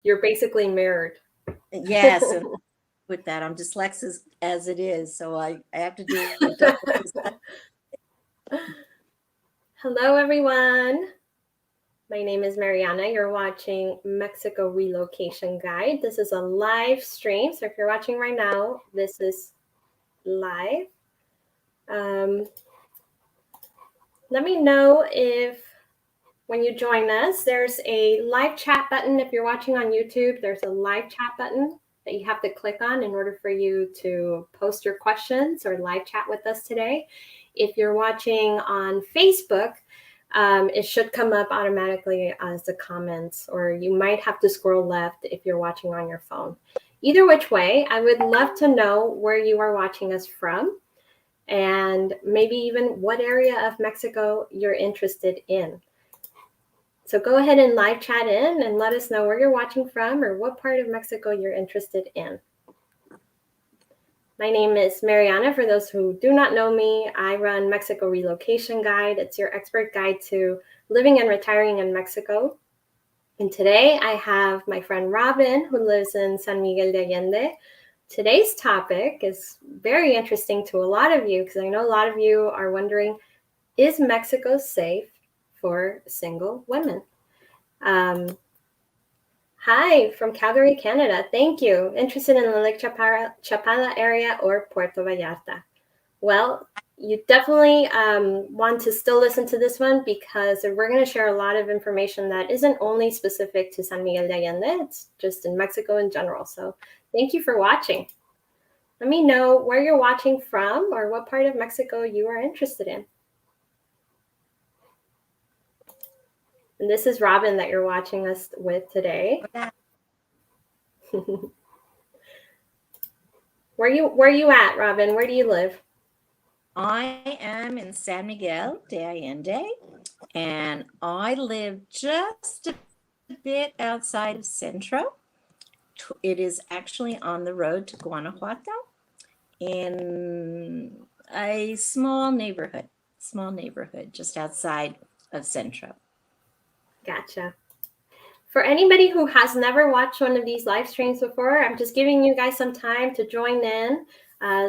You're basically mirrored. Yes, and with that, I'm dyslexic as it is, so I have to do a double Hello, everyone. My name is Mariana. You're watching Mexico Relocation Guide. This is a live stream. So if you're watching right now, this is live. Let me know if when you join us, there's a live chat button. If you're watching on YouTube, there's a live chat button that you have to click on in order for you to post your questions or live chat with us today. If you're watching on Facebook, it should come up automatically as the comments, or you might have to scroll left if you're watching on your phone. Either which way, I would love to know where you are watching us from and maybe even what area of Mexico you're interested in. So go ahead and live chat in and let us know where you're watching from or what part of Mexico you're interested in. My name is Mariana. For those who do not know me, I run Mexico Relocation Guide. It's your expert guide to living and retiring in Mexico. And today I have my friend Robyn, who lives in San Miguel de Allende. Today's topic is very interesting to a lot of you because I know a lot of you are wondering, is Mexico safe for single women? Hi, from Calgary, Canada. Thank you. Interested in the Lake Chapala area or Puerto Vallarta? Well, you definitely want to still listen to this one because we're going to share a lot of information that isn't only specific to San Miguel de Allende, it's just in Mexico in general. So thank you for watching. Let me know where you're watching from or what part of Mexico you are interested in. And this is Robyn that you're watching us with today. Where you at, Robyn? Where do you live? I am in San Miguel de Allende, and I live just a bit outside of Centro. It is actually on the road to Guanajuato in a small neighborhood just outside of Centro. Gotcha. For anybody who has never watched one of these live streams before, I'm just giving you guys some time to join in.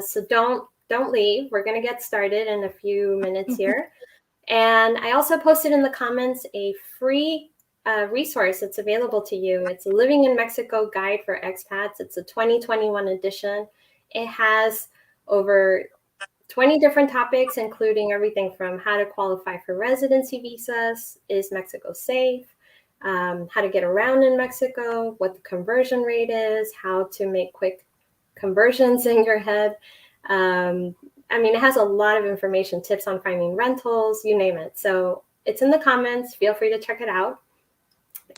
So don't leave. We're going to get started in a few minutes here. And I also posted in the comments a free resource that's available to you. It's a Living in Mexico Guide for Expats. It's a 2021 edition. It has over 20 different topics, including everything from how to qualify for residency visas, is Mexico safe, how to get around in Mexico, what the conversion rate is, how to make quick conversions in your head. It has a lot of information, tips on finding rentals, you name it. So it's in the comments. Feel free to check it out.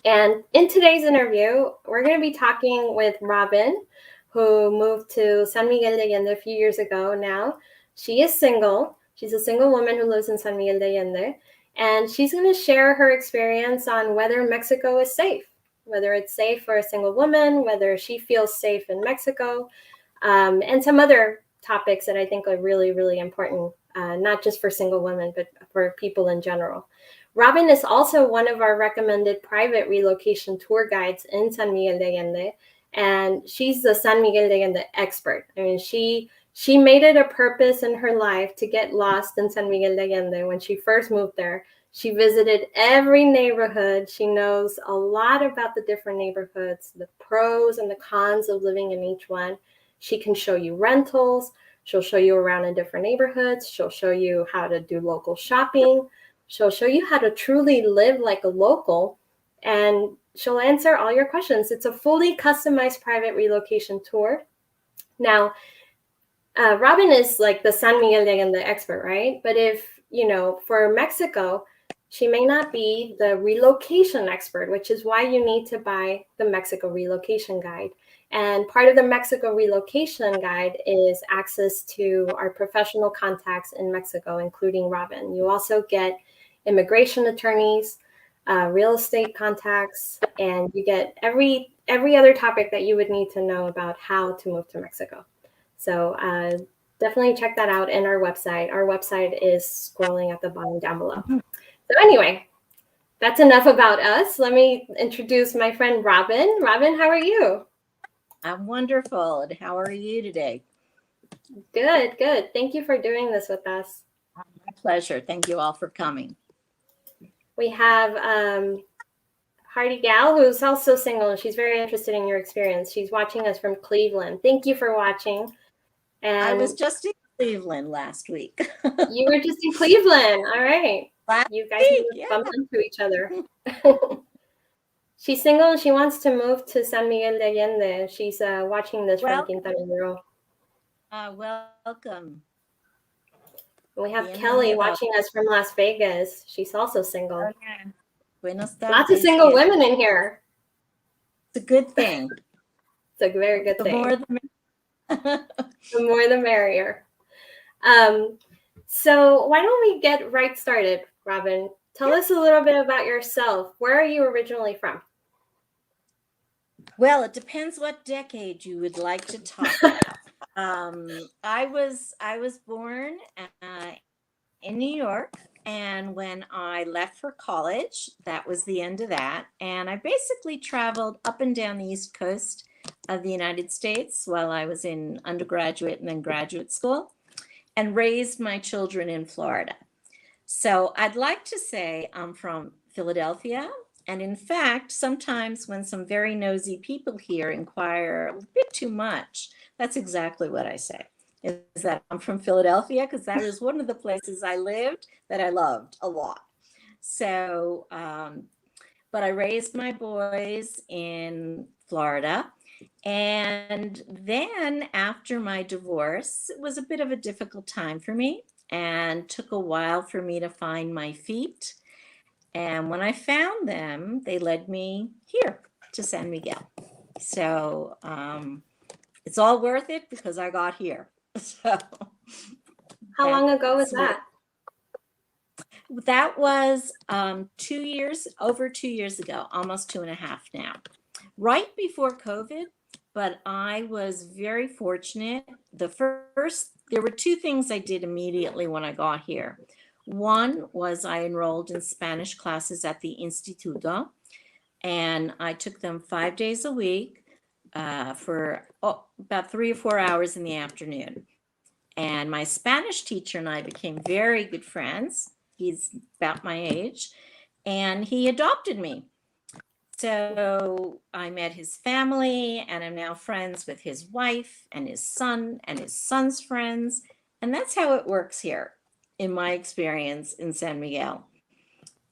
And in today's interview, we're going to be talking with Robyn, who moved to San Miguel de Allende a few years ago now. She is single. She's a single woman who lives in San Miguel de Allende. And she's going to share her experience on whether Mexico is safe, whether it's safe for a single woman, whether she feels safe in Mexico, and some other topics that I think are really, really important, not just for single women, but for people in general. Robyn is also one of our recommended private relocation tour guides in San Miguel de Allende, and she's the San Miguel de Allende expert. She made it a purpose in her life to get lost in San Miguel de Allende. When she first moved there, she visited every neighborhood. She knows a lot about the different neighborhoods, the pros and the cons of living in each one. She can show you rentals. She'll show you around in different neighborhoods. She'll show you how to do local shopping. She'll show you how to truly live like a local, and she'll answer all your questions. It's a fully customized private relocation tour. Now, Robyn is like the San Miguel de Allende expert, right? But if, for Mexico, she may not be the relocation expert, which is why you need to buy the Mexico Relocation Guide. And part of the Mexico Relocation Guide is access to our professional contacts in Mexico, including Robyn. You also get immigration attorneys, real estate contacts, and you get every other topic that you would need to know about how to move to Mexico. So definitely check that out in our website. Our website is scrolling at the bottom down below. So anyway, That's enough about us. Let me introduce my friend Robyn. Robyn, how are you? I'm wonderful. And how are you today? Good, good. Thank you for doing this with us. My pleasure. Thank you all for coming. We have Hardy Gal, who's also single, and she's very interested in your experience. She's watching us from Cleveland. Thank you for watching. And I was just in Cleveland last week. you were just in Cleveland. All right. Last You guys week, have bumped yeah. into each other. She's single and she wants to move to San Miguel de Allende. She's watching this from Quintana Roo. Welcome. We have Kelly watching us from Las Vegas. She's also single. Oh, yeah. Buenos tardes. Lots of single women in here. It's a good thing. It's a very good thing. The more the merrier. So why don't we get right started, Robyn? Tell us a little bit about yourself. Where are you originally from? Well, it depends what decade you would like to talk about. I was born in New York, and when I left for college, that was the end of that. And I basically traveled up and down the East Coast of the United States while I was in undergraduate and then graduate school, and raised my children in Florida. So I'd like to say I'm from Philadelphia. And in fact, sometimes when some very nosy people here inquire a bit too much, that's exactly what I say, is that I'm from Philadelphia, because that was one of the places I lived that I loved a lot. So, but I raised my boys in Florida. And then after my divorce, it was a bit of a difficult time for me and took a while for me to find my feet. And when I found them, they led me here to San Miguel. So it's all worth it because I got here. So how long ago was that? That was 2 years, over 2 years ago, almost 2.5 now, right before COVID. But I was very fortunate. There were two things I did immediately when I got here. One was I enrolled in Spanish classes at the Instituto, and I took them 5 days a week for about 3 or 4 hours in the afternoon. And my Spanish teacher and I became very good friends. He's about my age, and he adopted me. So I met his family, and I'm now friends with his wife and his son's friends. And that's how it works here, in my experience in San Miguel.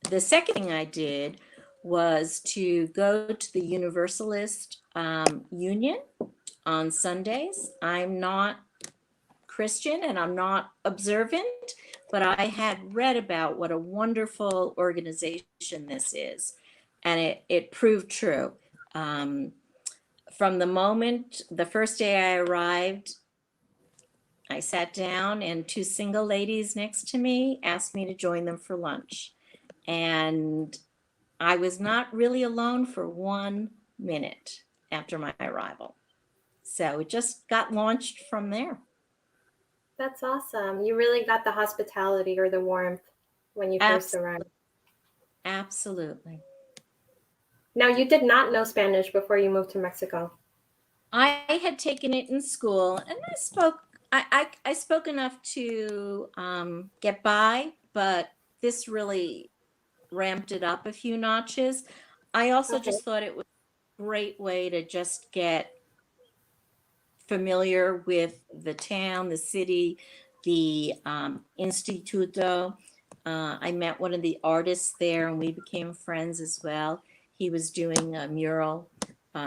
The second thing I did was to go to the Universalist Union on Sundays. I'm not Christian and I'm not observant, but I had read about what a wonderful organization this is, and it proved true. From the first day I arrived, I sat down and two single ladies next to me asked me to join them for lunch. And I was not really alone for 1 minute after my arrival. So it just got launched from there. That's awesome. You really got the hospitality or the warmth when you first arrived. Absolutely. Now, you did not know Spanish before you moved to Mexico. I had taken it in school, and I spoke enough to get by, but this really ramped it up a few notches. I also just thought it was a great way to just get familiar with the town, the city, the Instituto. I met one of the artists there, and we became friends as well. He was doing a mural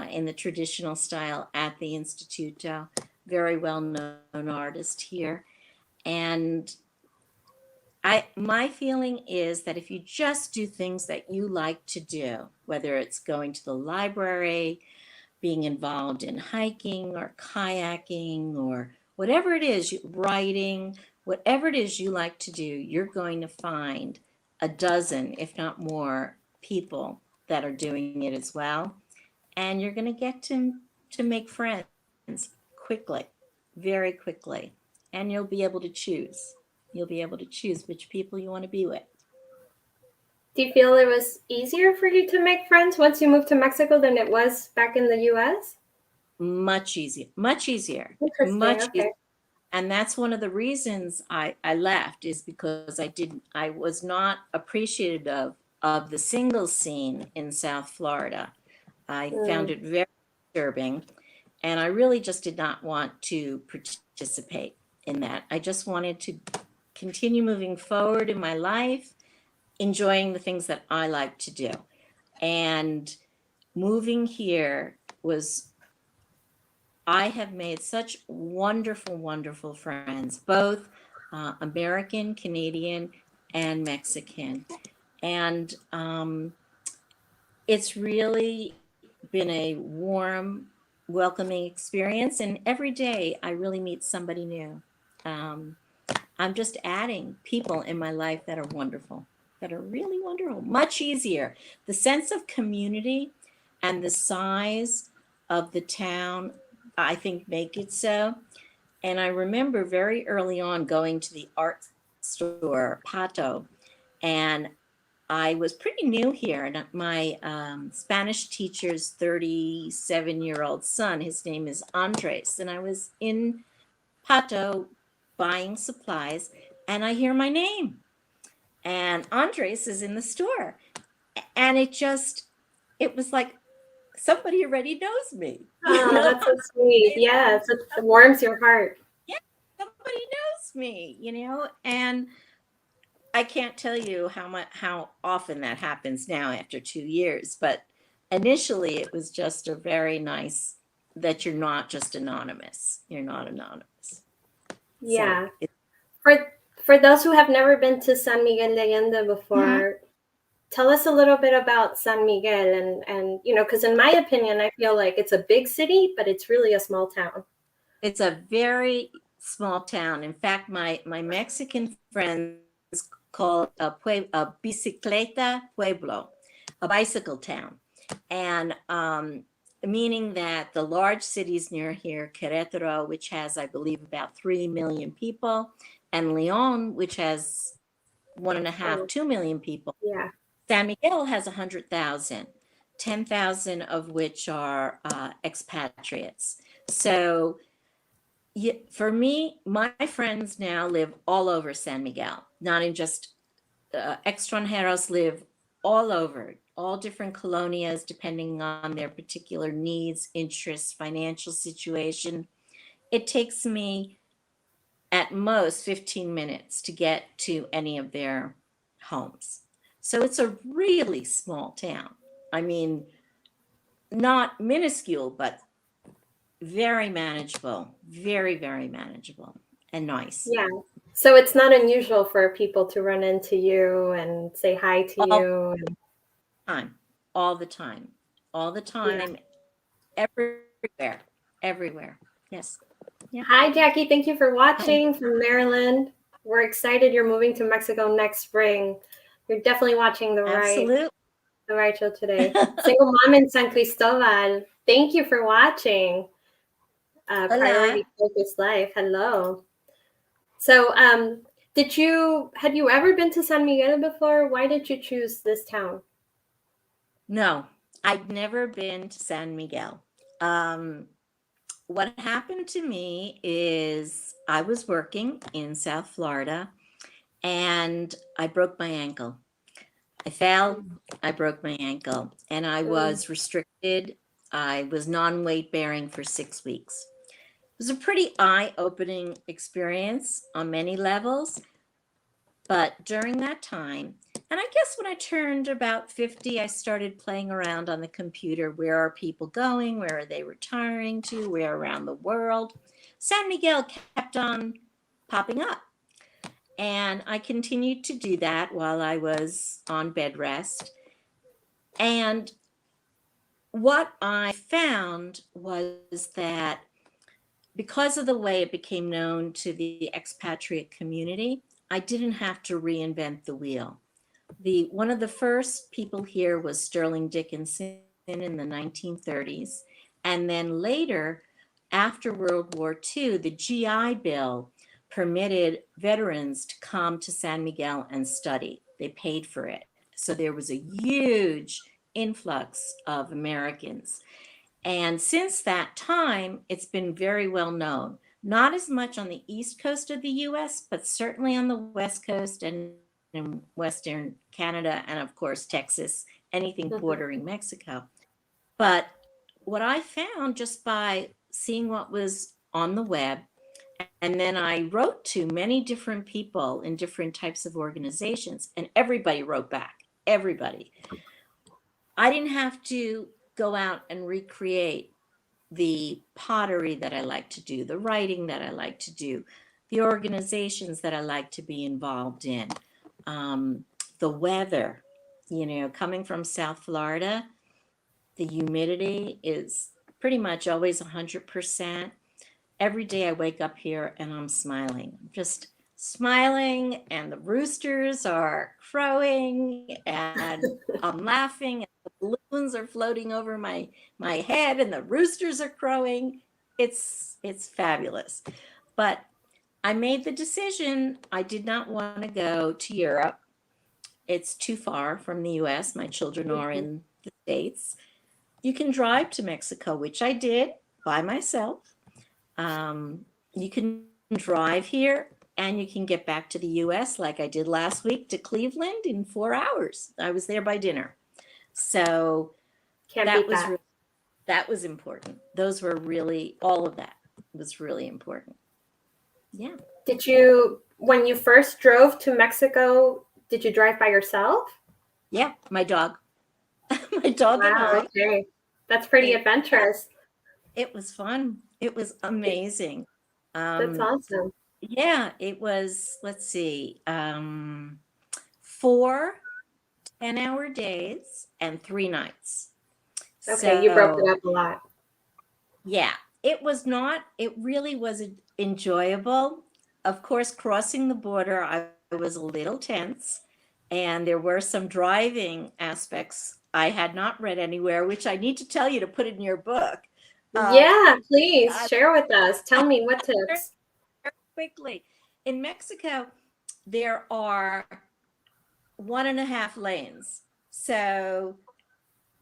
in the traditional style at the Instituto. Very well-known artist here. And my feeling is that if you just do things that you like to do, whether it's going to the library, being involved in hiking or kayaking or whatever it is, writing, whatever it is you like to do, you're going to find a dozen, if not more, people that are doing it as well. And you're going to get to make friends quickly, very quickly. And you'll be able to choose. You'll be able to choose which people you want to be with. Do you feel it was easier for you to make friends once you moved to Mexico than it was back in the US? Much easier, much easier, Interesting. much easier. Okay. And that's one of the reasons I left, is because I was not appreciative of the single scene in South Florida. I found Mm. it very disturbing, and I really just did not want to participate in that. I just wanted to continue moving forward in my life, enjoying the things that I like to do. And moving here was, I have made such wonderful, wonderful friends, both American, Canadian, and Mexican. And it's really been a warm, welcoming experience. And every day I really meet somebody new. Um, I'm just adding people in my life that are wonderful, that are really wonderful, much easier. The sense of community and the size of the town, I think, make it so. And I remember very early on going to the art store, Pato, and I was pretty new here. And my Spanish teacher's 37-year-old son, his name is Andres, and I was in Pato buying supplies, and I hear my name, and Andres is in the store, and it was like somebody already knows me, Oh, that's so sweet. Yes, it warms your heart. Yeah, somebody knows me, and I can't tell you how often that happens now after 2 years, but initially it was just a very nice, that you're not just anonymous. You're not anonymous. So Yeah. For those who have never been to San Miguel de Allende Mhm. before, tell us a little bit about San Miguel and because in my opinion, I feel like it's a big city, but it's really a small town. It's a very small town. In fact, my Mexican friends call it a bicicleta pueblo, a bicycle town, and meaning that the large cities near here, Querétaro, which has, I believe, about 3 million people, and Leon, which has one and a half, Oh, 2 million people. yeah. San Miguel has 100,000, 10,000 of which are expatriates. So yeah, for me, my friends now live all over San Miguel, not in just extranjeros live all over, all different colonias, depending on their particular needs, interests, financial situation. It takes me at most 15 minutes to get to any of their homes. So it's a really small town. I mean, not minuscule, but very manageable, very, very manageable and nice. Yeah. So it's not unusual for people to run into you and say hi to All you. And, the time, all the time, all the yeah. time, everywhere, everywhere. Yes. Yep. Hi, Jackie. Thank you for Hi. watching from Maryland. We're excited you're moving to Mexico next spring. You're definitely watching Absolutely. the right show today. Single mom in San Cristobal. Thank you for watching. Hola. Priority Focused Life. Hello. So, had you ever been to San Miguel before? Why did you choose this town? No, I'd never been to San Miguel. Um, what happened to me is I was working in South Florida and I broke my ankle. I fell, I broke my ankle, and I Mm, was restricted. I was non weight bearing for 6 weeks. It was a pretty eye opening experience on many levels. But during that time, and I guess when I turned about 50, I started playing around on the computer. Where are people going? Where are they retiring to? Where around the world? San Miguel kept on popping up. And I continued to do that while I was on bed rest. And what I found was that because of the way it became known to the expatriate community, I didn't have to reinvent the wheel. One of the first people here was Sterling Dickinson in the 1930s. And then later, after World War II, the GI Bill permitted veterans to come to San Miguel and study. They paid for it. So there was a huge influx of Americans. And since that time, it's been very well known. Not as much on the east coast of the US, but certainly on the west coast and in Western Canada, and of course, Texas, anything bordering Mexico. But what I found just by seeing what was on the web, and then I wrote to many different people in different types of organizations, and everybody wrote back. Everybody. I didn't have to go out and recreate the pottery that I like to do, the writing that I like to do, the organizations that I like to be involved in, the weather. Coming from South Florida, the humidity is pretty much always 100%. Every day I wake up here and I'm smiling. I'm just smiling, and the roosters are crowing, and I'm laughing, and the balloons are floating over my head, and the roosters are crowing. It's fabulous. But I made the decision. I did not want to go to Europe. It's too far from the US. My children are in the States. You can drive to Mexico, which I did by myself. You can drive here, and you can get back to the US like I did last week to Cleveland in 4 hours. I was there by dinner. So that was important. Those were really, all of that was really important. Yeah. Did you, when you first drove to Mexico, did you drive by yourself? Yeah, my dog. My dog and I. Okay. That's pretty adventurous. It was fun. It was amazing. That's awesome. Yeah, it was, let's see, 4 10-hour days and 3 nights. Okay, you broke it up a lot. Yeah, it really was enjoyable. Of course, crossing the border, I was a little tense, and there were some driving aspects I had not read anywhere, which I need to tell you to put in your book. Yeah, please share with us. Tell me what tips. Quickly. In Mexico, there are 1.5 lanes. So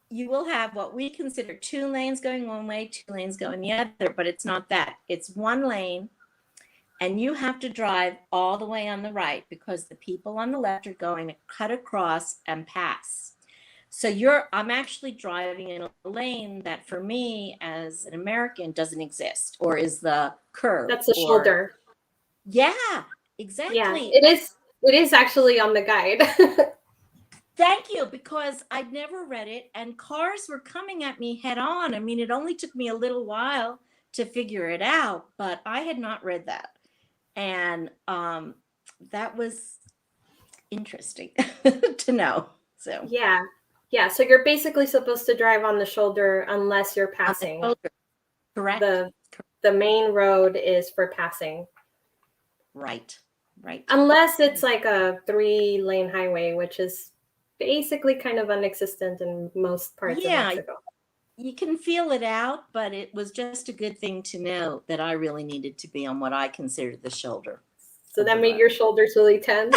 you will have what we consider 2 lanes going one way, 2 lanes going the other, but it's not that. It's 1 lane, and you have to drive all the way on the right because the people on the left are going to cut across and pass. So I'm actually driving in a lane that for me as an American doesn't exist, or is the curve. That's a shoulder. Yeah, exactly. Yeah, it is actually on the guide. Thank you, because I'd never read it, and cars were coming at me head on. I mean, it only took me a little while to figure it out, but I had not read that. And that was interesting to know. So yeah. So you're basically supposed to drive on the shoulder unless you're passing. Correct. The main road is for passing. Right. Unless it's like a 3-lane highway, which is basically kind of non-existent in most parts of Mexico. You can feel it out, but it was just a good thing to know that I really needed to be on what I considered the shoulder. So that made your shoulders really tense?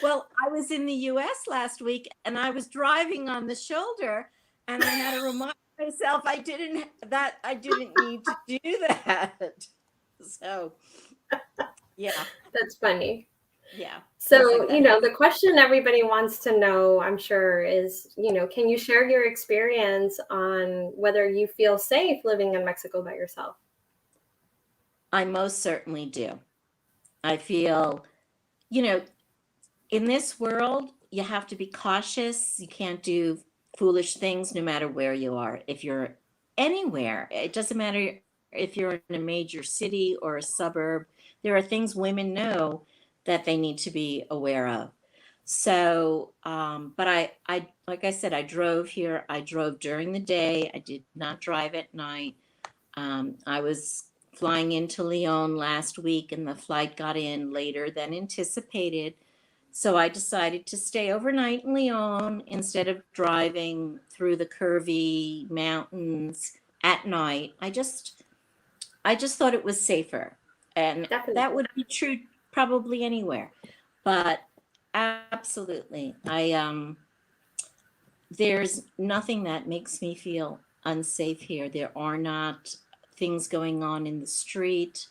Well, I was in the US last week, and I was driving on the shoulder, and I had to remind myself I didn't need to do that. So, yeah. That's funny. Yeah. So, the question everybody wants to know, I'm sure, is, can you share your experience on whether you feel safe living in Mexico by yourself? I most certainly do. I feel, in this world, you have to be cautious. You can't do foolish things no matter where you are. If you're anywhere, it doesn't matter if you're in a major city or a suburb, there are things women know that they need to be aware of. So, but I, like I said, I drove here. I drove during the day. I did not drive at night. I was flying into Lyon last week, and the flight got in later than anticipated. So I decided to stay overnight in Lyon instead of driving through the curvy mountains at night. I just thought it was safer, and Definitely. that would be true probably anywhere. But absolutely, there's nothing that makes me feel unsafe here. There are not things going on in the street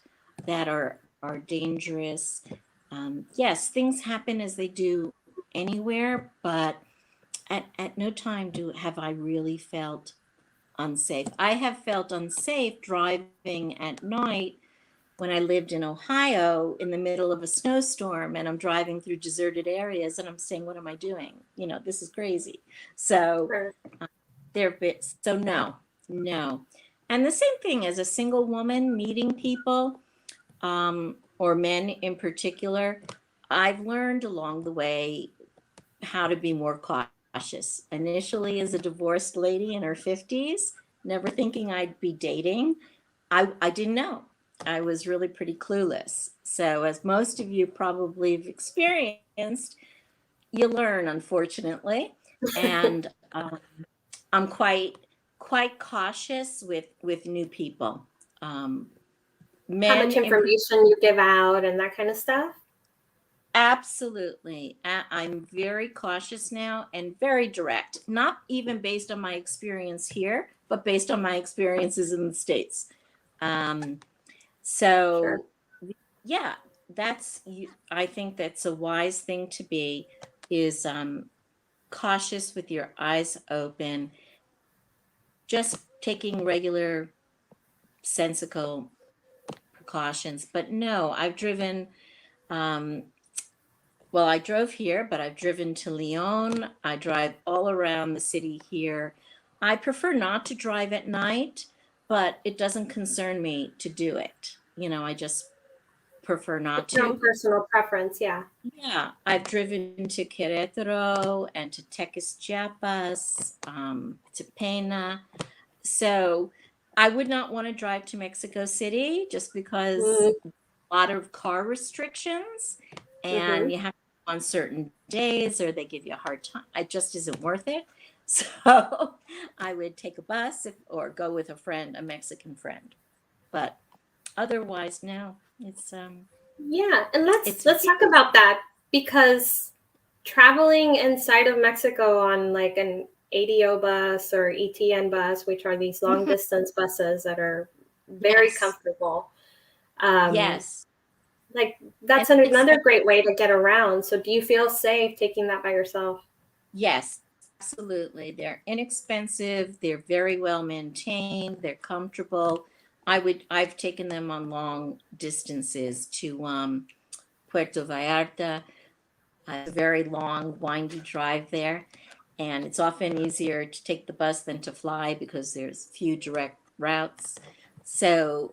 that are dangerous. Yes, things happen as they do anywhere, but at no time have I really felt unsafe. I have felt unsafe driving at night when I lived in Ohio in the middle of a snowstorm and I'm driving through deserted areas and I'm saying, what am I doing? This is crazy. So Sure. they're bits. So no. And the same thing as a single woman meeting people, or men in particular, I've learned along the way how to be more cautious. Initially, as a divorced lady in her 50s, never thinking I'd be dating, I didn't know. I was really pretty clueless. So, as most of you probably have experienced, you learn, unfortunately. And I'm quite cautious with new people. Um, How Men much in information you give out and that kind of stuff? Absolutely. I'm very cautious now and very direct, not even based on my experience here, but based on my experiences in the States. Um, Sure. so, yeah, I think that's a wise thing to be, is cautious with your eyes open, just taking regular sensical precautions. But no, I've driven. Um, Well, I drove here, but I've driven to Lyon. I drive all around the city here. I prefer not to drive at night, but it doesn't concern me to do it. I just prefer not It's your own to. personal preference, yeah. Yeah, I've driven to Querétaro and to Tequis, Chiapas, to Pena. So I would not want to drive to Mexico City just because Mm-hmm. a lot of car restrictions, and you have to go on certain days or they give you a hard time. It just isn't worth it. So I would take a bus or go with a friend, a Mexican friend. But otherwise, no, Yeah, and let's it's let's talk about that because traveling inside of Mexico on like an ADO bus or ETN bus, which are these long Mhm. distance buses that are very Yes, comfortable. Um, yes. like And that's another great way to get around. So do you feel safe taking that by yourself? yes, absolutely. They're inexpensive, they're very well maintained, they're comfortable. I've taken them on long distances to Puerto Vallarta. It's a very long, windy drive there, and it's often easier to take the bus than to fly because there's few direct routes. So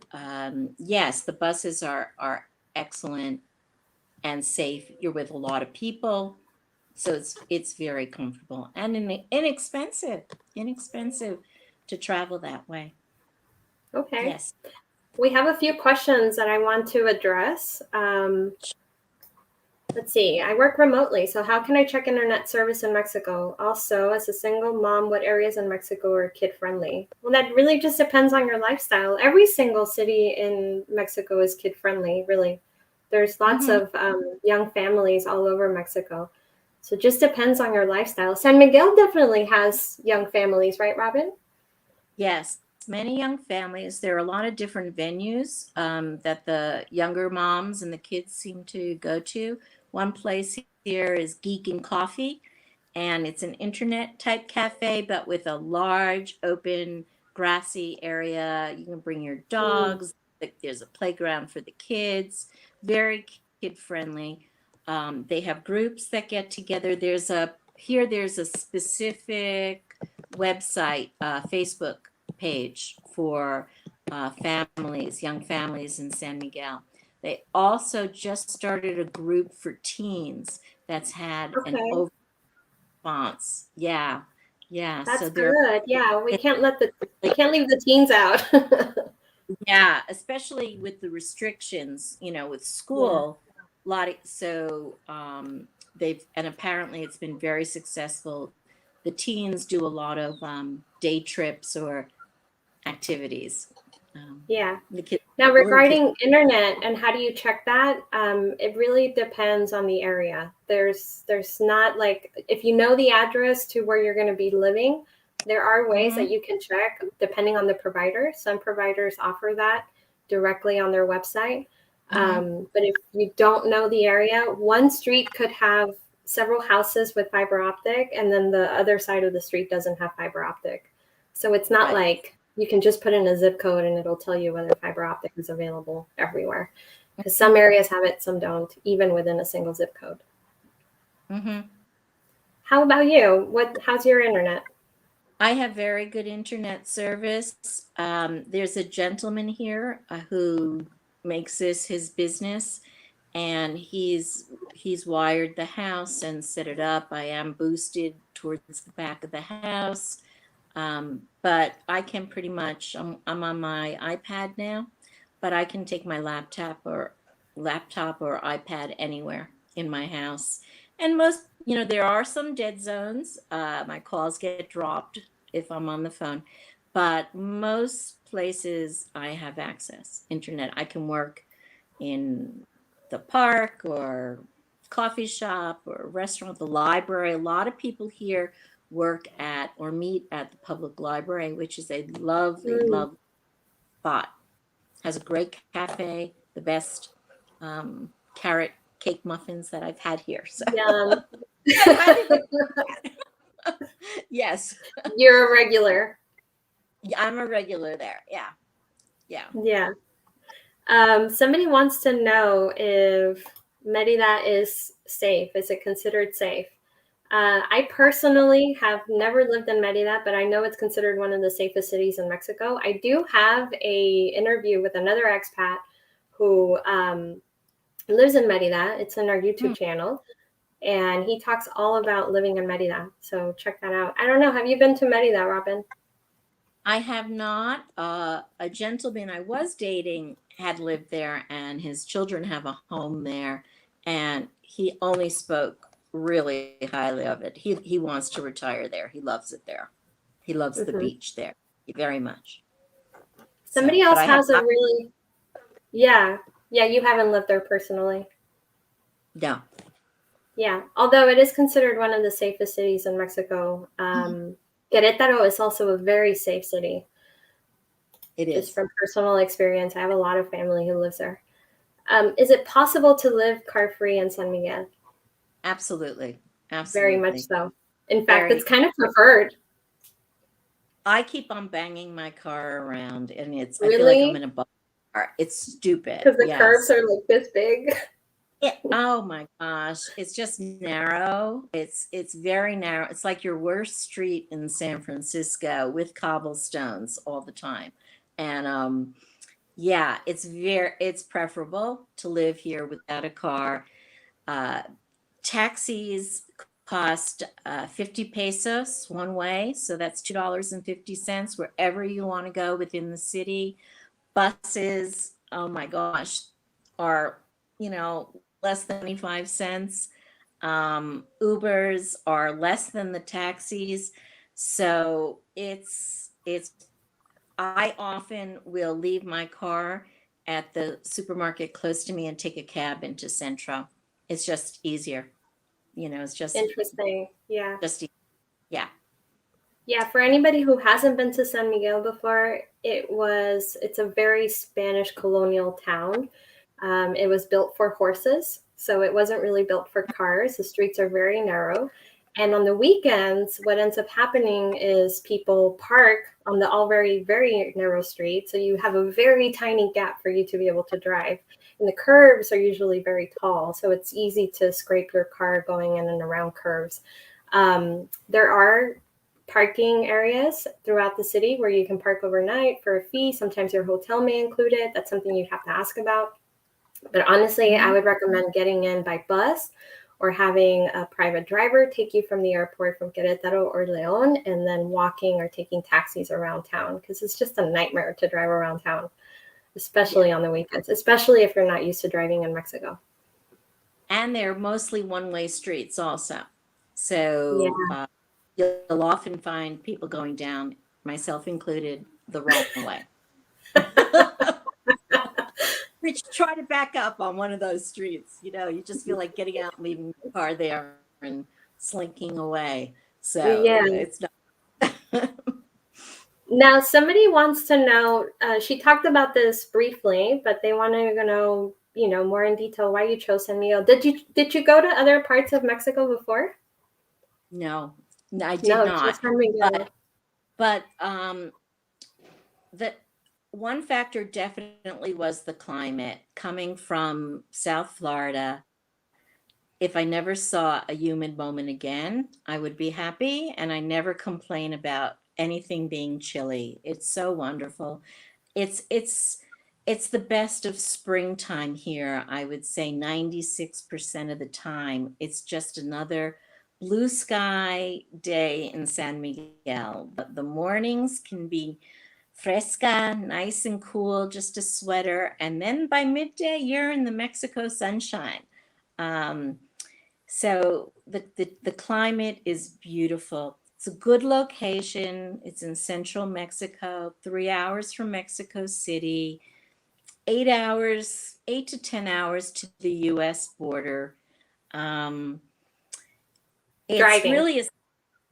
yes, the buses are excellent and safe. You're with a lot of people, so it's very comfortable and inexpensive to travel that way. Okay. Yes. We have a few questions that I want to address. Let's see. I work remotely, so how can I check internet service in Mexico? Also, as a single mom, what areas in Mexico are kid friendly? Well, that really just depends on your lifestyle. Every single city in Mexico is kid friendly, really. There's lots Hmm. of young families all over Mexico. So it just depends on your lifestyle. San Miguel definitely has young families, right, Robyn? Yes, many young families. There are a lot of different venues that the younger moms and the kids seem to go to. One place here is Geek and Coffee, and it's an internet type cafe, but with a large, open, grassy area. You can bring your Mm, dogs. There's a playground for the kids, very kid friendly. They have groups that get together. There's a specific website, Facebook page for families, young families in San Miguel. They also just started a group for teens that's had an okay, response. Yeah, yeah. So that's they're good. Yeah, we it's can't let the we really, can't leave the teens out. yeah, especially with the restrictions, with Yeah. school. So they've and apparently it's been very successful. The teens do a lot of day trips or activities. Yeah. The kids, Now, the little kids. regarding internet and how do you check that? It really depends on the area. There's not like, if you know the address to where you're going to be living, there are ways that you can check depending on the provider. Some providers offer that directly on their website. But if you don't know the area, one street could have several houses with fiber optic, and then the other side of the street doesn't have fiber optic. So it's not like you can just put in a zip code and it'll tell you whether fiber optic is available everywhere. Because some areas have it, some don't, even within a single zip code. How about you? How's your internet? I have very good internet service. There's a gentleman here who makes this his business, and he's wired the house and set it up. I am boosted towards the back of the house, but I can pretty much. I'm on my iPad now, but I can take my laptop or iPad anywhere in my house. And most, there are some dead zones. My calls get dropped if I'm on the phone, but most places I have access internet. I can work in the park or coffee shop or restaurant, the library. A lot of people here work at or meet at the public library, which is a lovely, lovely spot. Has a great cafe, the best carrot cake muffins that I've had here. So Yum. Yes. You're a regular. Yeah, I'm a regular there. Yeah. Yeah. Yeah. Somebody wants to know if Merida is safe. Is it considered safe? I personally have never lived in Merida, but I know it's considered one of the safest cities in Mexico. I do have a interview with another expat who lives in Merida. It's in our YouTube channel, and he talks all about living in Merida. So check that out. I don't know. Have you been to Merida, Robyn? I have not. A gentleman I was dating had lived there, and his children have a home there, and he only spoke really highly of it. He wants to retire there. He loves it there. He loves the beach there very much. Somebody So, else I have has a not, really, yeah. You haven't lived there personally. no. Yeah, although it is considered one of the safest cities in Mexico. Querétaro is also a very safe city. It is. Just from personal experience. I have a lot of family who lives there. Is it possible to live car-free in San Miguel? Absolutely. Very much Absolutely. so. In fact, it's kind of preferred. I keep on banging my car around, and I feel like I'm in a car. It's stupid. Because the curves are like this big. Oh my gosh, it's just narrow. It's very narrow. It's like your worst street in San Francisco with cobblestones all the time. And yeah, it's preferable to live here without a car. Taxis cost 50 pesos one way, so that's $2.50 wherever you want to go within the city. Buses, oh my gosh, are less than 25 cents. Ubers are less than the taxis. So I often will leave my car at the supermarket close to me and take a cab into Centro. It's just easier. It's just Interesting. Yeah. Yeah. Yeah, for anybody who hasn't been to San Miguel before, it's a very Spanish colonial town. It was built for horses, so it wasn't really built for cars. The streets are very narrow. And on the weekends, what ends up happening is people park on the all very, very narrow street. So you have a very tiny gap for you to be able to drive. And the curves are usually very tall, so it's easy to scrape your car going in and around curves. There are parking areas throughout the city where you can park overnight for a fee. Sometimes your hotel may include it. That's something you'd have to ask about. But honestly, I would recommend getting in by bus or having a private driver take you from the airport from Querétaro or León, and then walking or taking taxis around town, because it's just a nightmare to drive around town, especially on the weekends, especially if you're not used to driving in Mexico. And they're mostly one-way streets also. So you'll often find people going down, myself included, the wrong way. Which try to back up on one of those streets. You just feel like getting out and leaving the car there and slinking away. So Yeah. it's not. Now, somebody wants to know, she talked about this briefly, but they want to know, more in detail why you chose San Miguel. Did you go to other parts of Mexico before? No, I did No, not. just San Miguel. But the one factor definitely was the climate. Coming from South Florida, if I never saw a humid moment again, I would be happy, and I never complain about anything being chilly. It's so wonderful. It's the best of springtime here. I would say 96% of the time. It's just another blue sky day in San Miguel. But the mornings can be fresca, nice and cool, just a sweater. And then by midday, you're in the Mexico sunshine. Um, so the climate is beautiful. It's a good location. It's in central Mexico, 3 hours from Mexico City, 8 hours, 8 to 10 hours to the U.S. border. Um, it's Driving. really a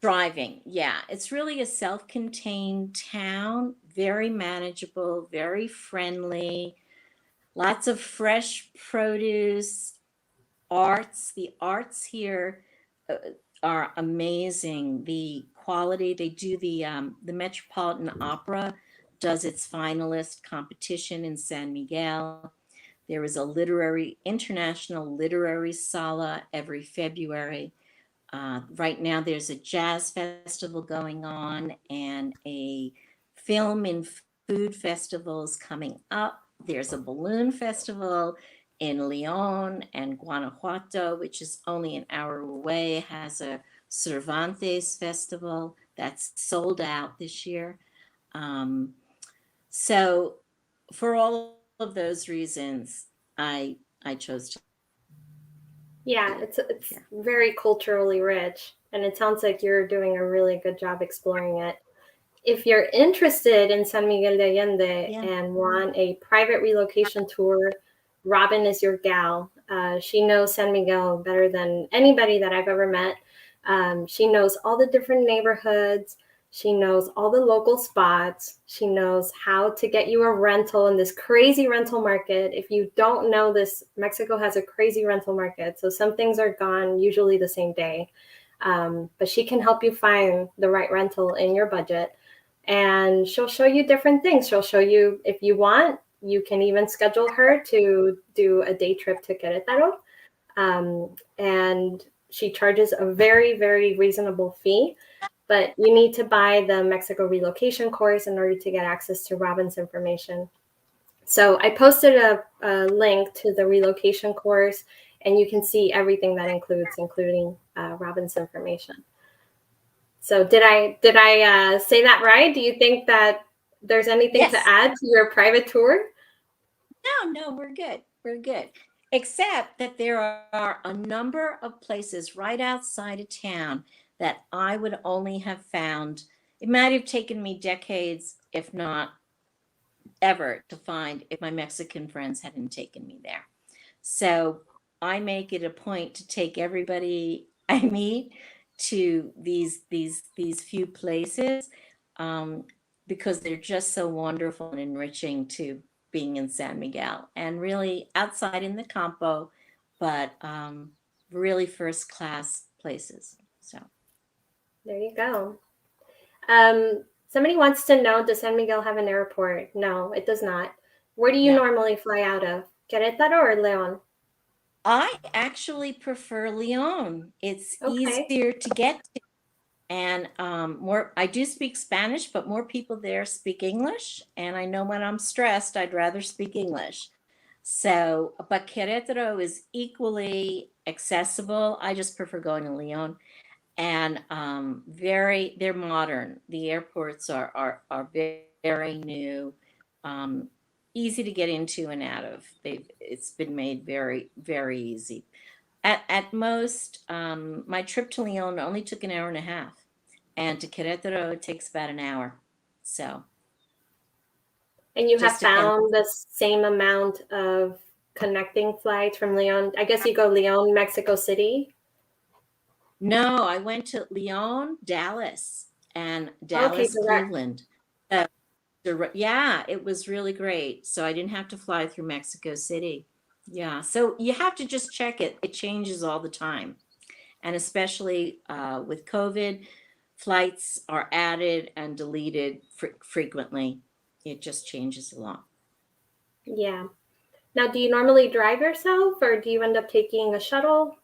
driving. Yeah, it's really a self-contained town, very manageable, very friendly, lots of fresh produce, arts. The arts here uh, are amazing. The quality they do, the Metropolitan Opera does its finalist competition in San Miguel. There is a international literary sala every February. Right now, there's a jazz festival going on and a film and food festivals coming up. There's a balloon festival in Leon, and Guanajuato, which is only an hour away, has a Cervantes festival that's sold out this year. Um, so, for all of those reasons, I chose to Yeah, live it's here. very culturally rich, and it sounds like you're doing a really good job exploring it. If you're interested in San Miguel de Allende Yeah. and want a private relocation tour, Robyn is your gal. She knows San Miguel better than anybody that I've ever met. She knows all the different neighborhoods. She knows all the local spots. She knows how to get you a rental in this crazy rental market. If you don't know this, Mexico has a crazy rental market. So some things are gone usually the same day. But she can help you find the right rental in your budget. And she'll show you different things. She'll show you, if you want, you can even schedule her to do a day trip to Querétaro. And she charges a very, very reasonable fee. But you need to buy the Mexico relocation course in order to get access to Robyn's information. So I posted a link to the relocation course, and you can see everything that includes, including Robyn's information. So did I say that right? Do you think that there's anything to Yes. add to your private tour? No, we're good. We're good. Except that there are a number of places right outside of town that I would only have found. It might have taken me decades, if not ever, to find if my Mexican friends hadn't taken me there. So I make it a point to take everybody I meet to these few places, um, because they're just so wonderful and enriching to being in San Miguel and really outside in the Campo, but really first class places. So There you go. Somebody wants to know, does San Miguel have an airport? No, it does not. Where do you no, normally fly out of? Querétaro or León? I actually prefer Leon. It's Okay. easier to get to. And more, I do speak Spanish, but more people there speak English. And I know when I'm stressed, I'd rather speak English. So, but Querétaro is equally accessible. I just prefer going to Leon, and they're modern. The airports are very new, um, easy to get into and out of. It's been made very easy. At most, my trip to Leon only took an hour and a half, and to Querétaro it takes about an hour. So And you have Just depends. found the same amount of connecting flights from Leon. I guess you go Leon, Mexico City. No, I went to Leon, Dallas, and Okay, Dallas, direct. Cleveland. Yeah, it was really great. So I didn't have to fly through Mexico City. Yeah, so you have to just check it. It changes all the time. And especially with COVID, flights are added and deleted frequently. It just changes a lot. Yeah. Now, do you normally drive yourself or do you end up taking a shuttle?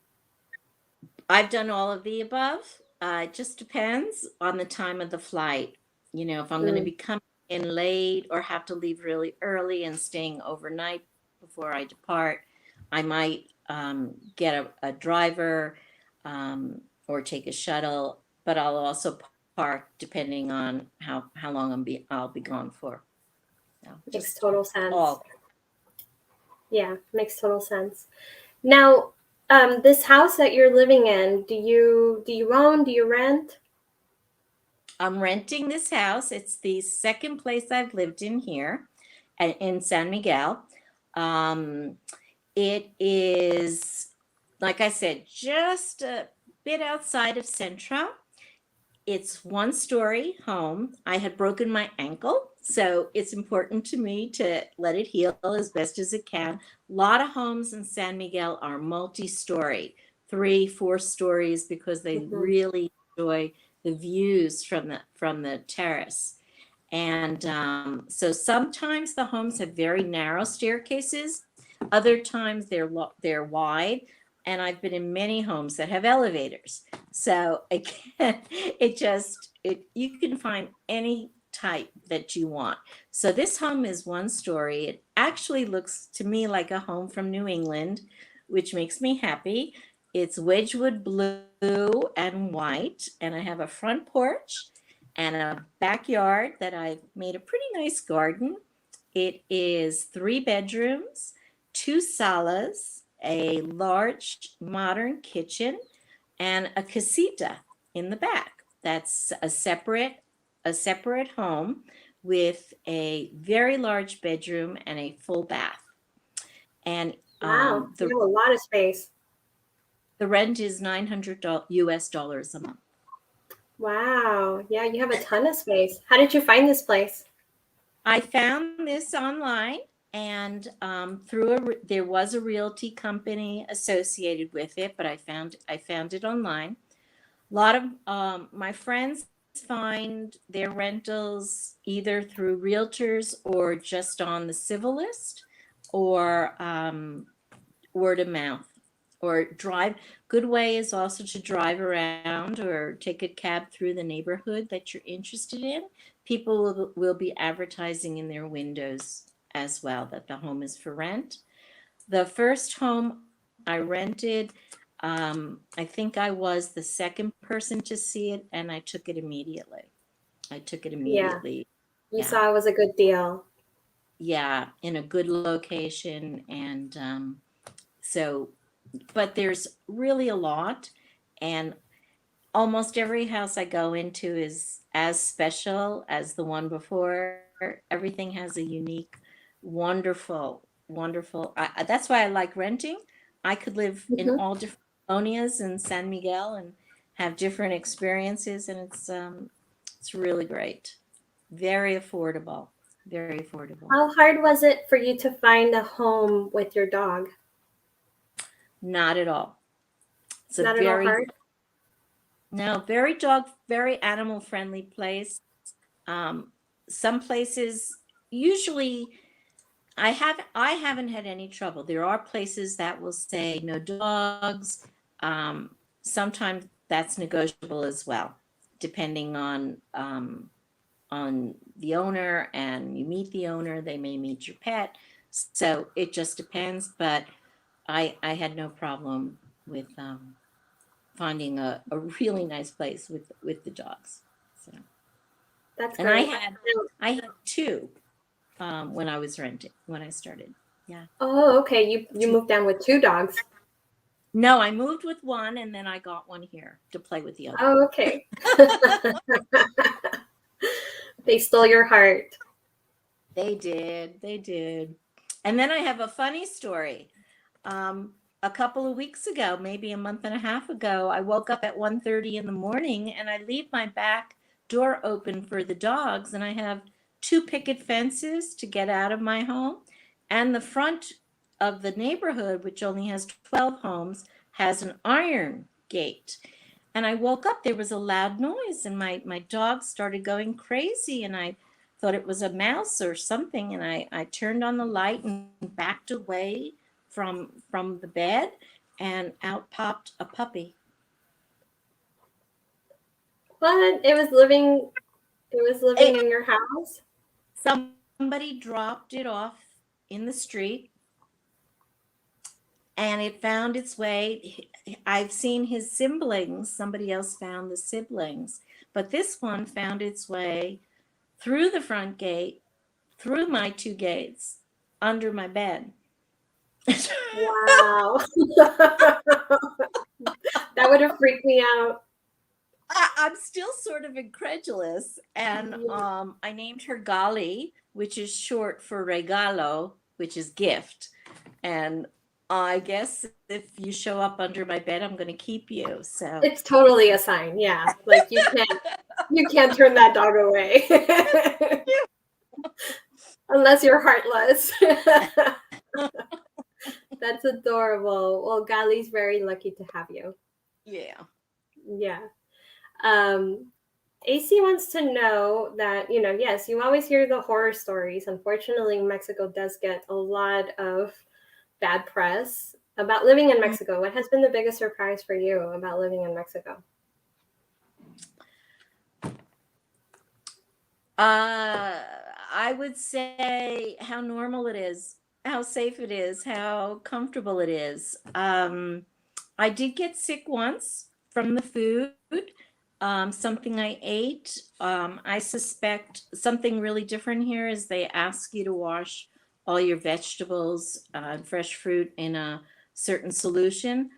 I've done all of the above. It just depends on the time of the flight. If I'm going to Mm, be coming in late or have to leave really early and staying overnight before I depart, I might get a driver or take a shuttle, but I'll also park depending on how long I'll be gone for. So makes just total sense. all. Yeah, makes total sense. Now, this house that you're living in, do you own? Do you rent? I'm renting this house. It's the second place I've lived in here in San Miguel. Um, it is, like I said, just a bit outside of Centra. It's one story home. I had broken my ankle, so it's important to me to let it heal as best as it can. A lot of homes in San Miguel are multi-story, 3, 4 stories, because they Hmm. really enjoy the views from the terrace. And so sometimes the homes have very narrow staircases. Other times they're wide. And I've been in many homes that have elevators. So again, you can find any type that you want. So this home is one story. It actually looks to me like a home from New England, which makes me happy. It's Wedgwood blue and white, and I have a front porch and a backyard that I've made a pretty nice garden. It is 3 bedrooms, 2 salas, a large modern kitchen, and a casita in the back. That's a separate home with a very large bedroom and a full bath. And Wow, the you have a lot of space. the rent is $900 a month. Wow. Yeah, you have a ton of space. How did you find this place? I found this online, and there was a realty company associated with it, but I found it online. A lot of my friends find their rentals either through realtors or just on the civil list, or word of mouth, or drive. Good way is also to drive around or take a cab through the neighborhood that you're interested in. People will be advertising in their windows as well that the home is for rent. The first home I rented, I think I was the second person to see it, and I took it immediately. I took it Yeah, immediately. you Yeah, saw it was a good deal. yeah, in a good location, and so. But there's really a lot, and almost every house I go into is as special as the one before. Everything has a unique, wonderful, wonderful. That's why I like renting. I could live in Hmm. all different colonias in San Miguel and have different experiences, and it's really great. Very affordable. Very affordable. How hard was it for you to find a home with your dog? Not at all. It's a Not at all very hard? no, very animal friendly place. Um, some places, usually, I haven't had any trouble. There are places that will say no dogs. Sometimes that's negotiable as well, depending on the owner, and you meet the owner. They may meet your pet, so it just depends. But I had no problem with finding a really nice place with the dogs. So, That's and I great. had I had two when I started. Yeah. Oh, okay. You Two. moved down with two dogs. No, I moved with one, and then I got one here to play with the other. Oh, okay. They stole your heart. They did. They did. And then I have a funny story. A couple of weeks ago, maybe a month and a half ago, I woke up at 1:30 in the morning and I leave my back door open for the dogs, and I have two picket fences to get out of my home, and the front of the neighborhood, which only has 12 homes, has an iron gate. And I woke up, there was a loud noise, and my dog started going crazy, and I thought it was a mouse or something, and I turned on the light and backed away from the bed, and out popped a puppy. What? It was living in your house? Somebody dropped it off in the street, and it found its way. I've seen his siblings, somebody else found the siblings, but this one found its way through the front gate, through my two gates, under my bed. Wow. That would have freaked me out. I'm still sort of incredulous, and I named her Gali, which is short for regalo, which is gift. And I guess if you show up under my bed, I'm going to keep you. So It's totally a sign. Yeah. Like you can't turn that dog away. Unless you're heartless. That's adorable. Well, Gali's very lucky to have you. yeah. Yeah. AC wants to know that, yes, you always hear the horror stories. Unfortunately, Mexico does get a lot of bad press about living in Mexico. What has been the biggest surprise for you about living in Mexico? I would say how normal it is, how safe it is, how comfortable it is. I did get sick once from the food, something I ate. I suspect something really different here is they ask you to wash all your vegetables and fresh fruit in a certain solution.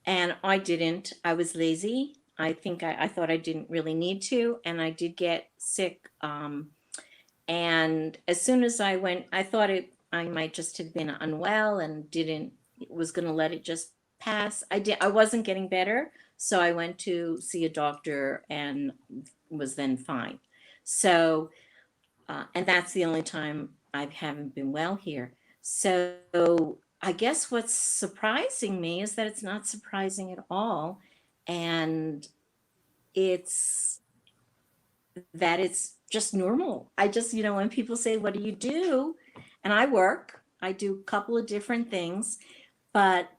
And I didn't. I was lazy. I think I thought I didn't really need to. And I did get sick. And as soon as I went, I thought I might just have been unwell and was going to let it just pass. I wasn't getting better. So I went to see a doctor and was then fine. So, and that's the only time I haven't been well here. So I guess what's surprising me is that it's not surprising at all. And it's that it's just normal. I just, when people say, what do you do? And I work, I do a couple of different things, but,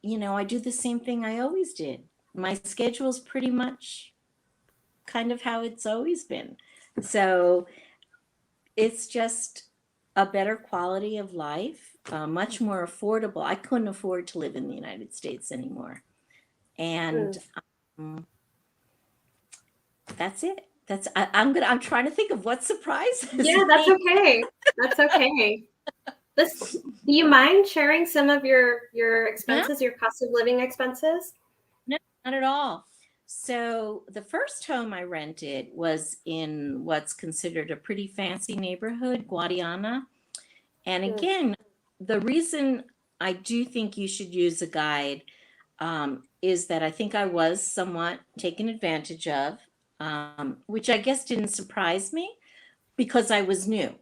I do the same thing I always did. My schedule's pretty much kind of how it's always been. So it's just a better quality of life, much more affordable. I couldn't afford to live in the United States anymore. And that's it. I'm trying to think of what surprises Yeah, that's me. okay. That's okay. Do you mind sharing some of your expenses, your cost of living expenses? No, not at all. So the first home I rented was in what's considered a pretty fancy neighborhood, Guadiana. And again, the reason I do think you should use a guide is that I think I was somewhat taken advantage of, which I guess didn't surprise me because I was new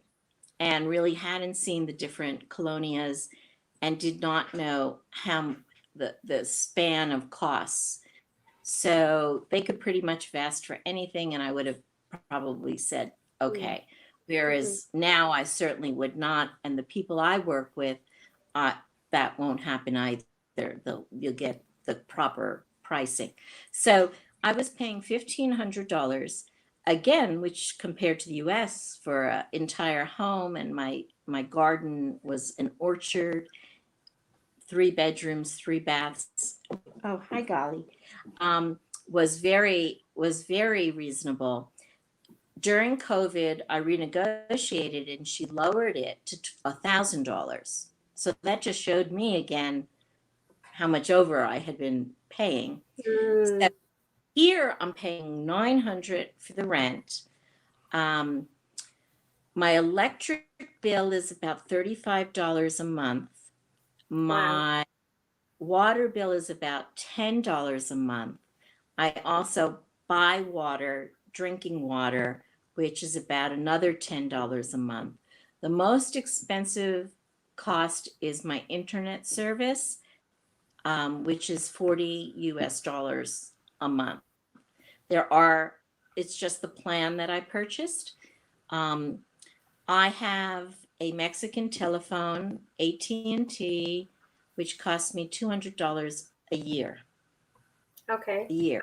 and really hadn't seen the different colonias and did not know how the span of costs. So they could pretty much have asked for anything, and I would have probably said, okay. Whereas now I certainly would not. And the people I work with, that won't happen either. You'll get the proper pricing. So I was paying $1,500 again, which compared to the US for an entire home, and my garden was an orchard, 3 bedrooms, 3 baths. Oh, hi, Golly. Was very reasonable. During COVID, I renegotiated and she lowered it to $1,000. So that just showed me again how much over I had been paying. So here I'm paying $900 for the rent. My electric bill is about $35 a month. My water bill is about $10 a month. I also buy water, drinking water, which is about another $10 a month. The most expensive cost is my internet service, which is $40 a month. It's just the plan that I purchased. Um, I have a Mexican telephone, AT&T, which costs me $200 a year. Okay. A year.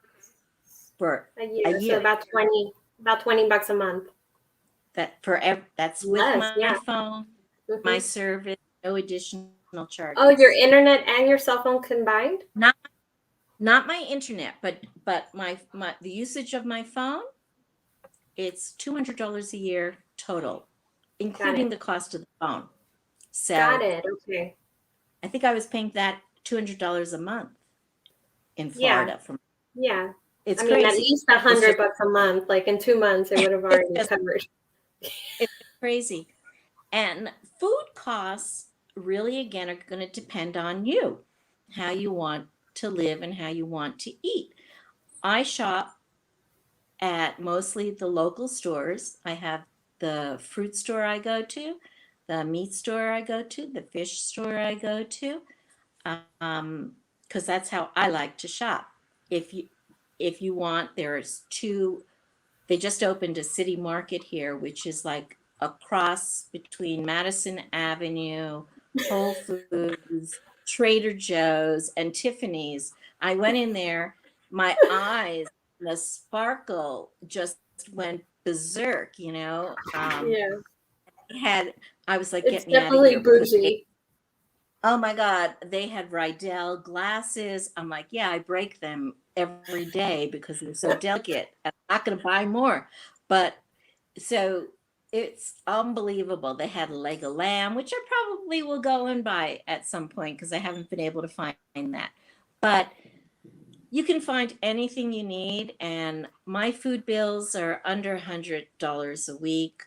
For A year. a So year. about $20 a month. That's with Less, my yeah. phone, my service, no additional Oh, your charges. internet and your cell phone combined? Not my internet, but my the usage of my phone, it's $200 a year total, including the cost of the phone. Got So it. Okay. I think I was paying that $200 a month in Yeah. Florida. Yeah. It's I mean, at crazy. least It's just $100 a month. Like in 2 months, it would have it's already just covered. it's crazy. And food costs really, again, are going to depend on you, how you want to live and how you want to eat. I shop at mostly the local stores. I have the fruit store I go to, the meat store I go to, the fish store I go to, because that's how I like to shop. If you want, there's two. They just opened a city market here, which is like a cross between Madison Avenue, Whole Foods, Trader Joe's, and Tiffany's. I went in there, my eyes, the sparkle just went berserk, Yeah. Had I was like, It's get me out of definitely here because bougie. oh my God, they had Rydell glasses. I'm like, yeah, I break them every day because they're so delicate. I'm not going to buy more. But so it's unbelievable. They had a leg of lamb, which I probably will go and buy at some point because I haven't been able to find that. But you can find anything you need. And my food bills are under $100 a week,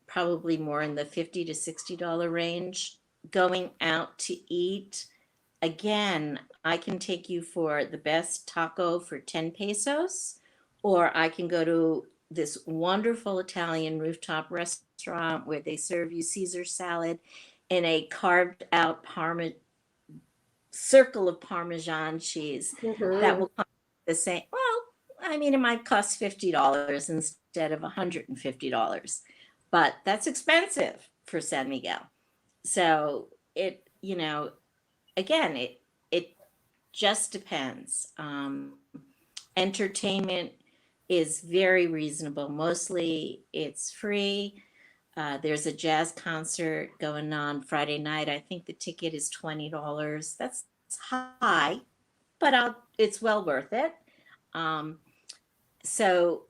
probably more in the $50 to $60 range. Going out to eat, again, I can take you for the best taco for 10 pesos, or I can go to this wonderful Italian rooftop restaurant where they serve you Caesar salad in a carved out circle of Parmesan cheese that Mm-hmm. will cost the same. Well, I mean, it might cost $50 instead of $150, but that's expensive for San Miguel. So again, it just depends. Entertainment is very reasonable. Mostly it's free. There's a jazz concert going on Friday night. I think the ticket is $20. That's high, but it's well worth it. Um, so,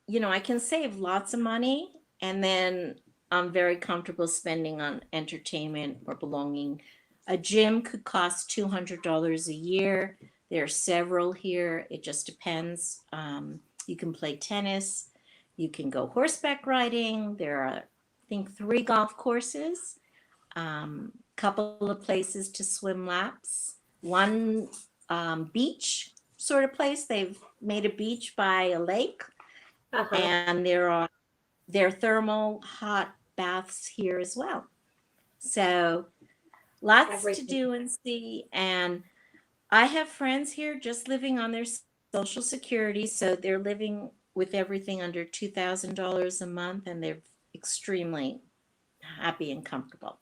I can save lots of money, and then I'm very comfortable spending on entertainment or belonging. A gym could cost $200 a year. There are several here. It just depends. You can play tennis. You can go horseback riding. There are, I think, 3 golf courses, couple of places to swim laps, one beach sort of place. They've made a beach by a lake, Uh-huh. and there are thermal hot baths here as well. So lots to Everything. do and see. And I have friends here just living on their Social Security, so they're living with everything under $2,000 a month, and they're extremely happy and comfortable.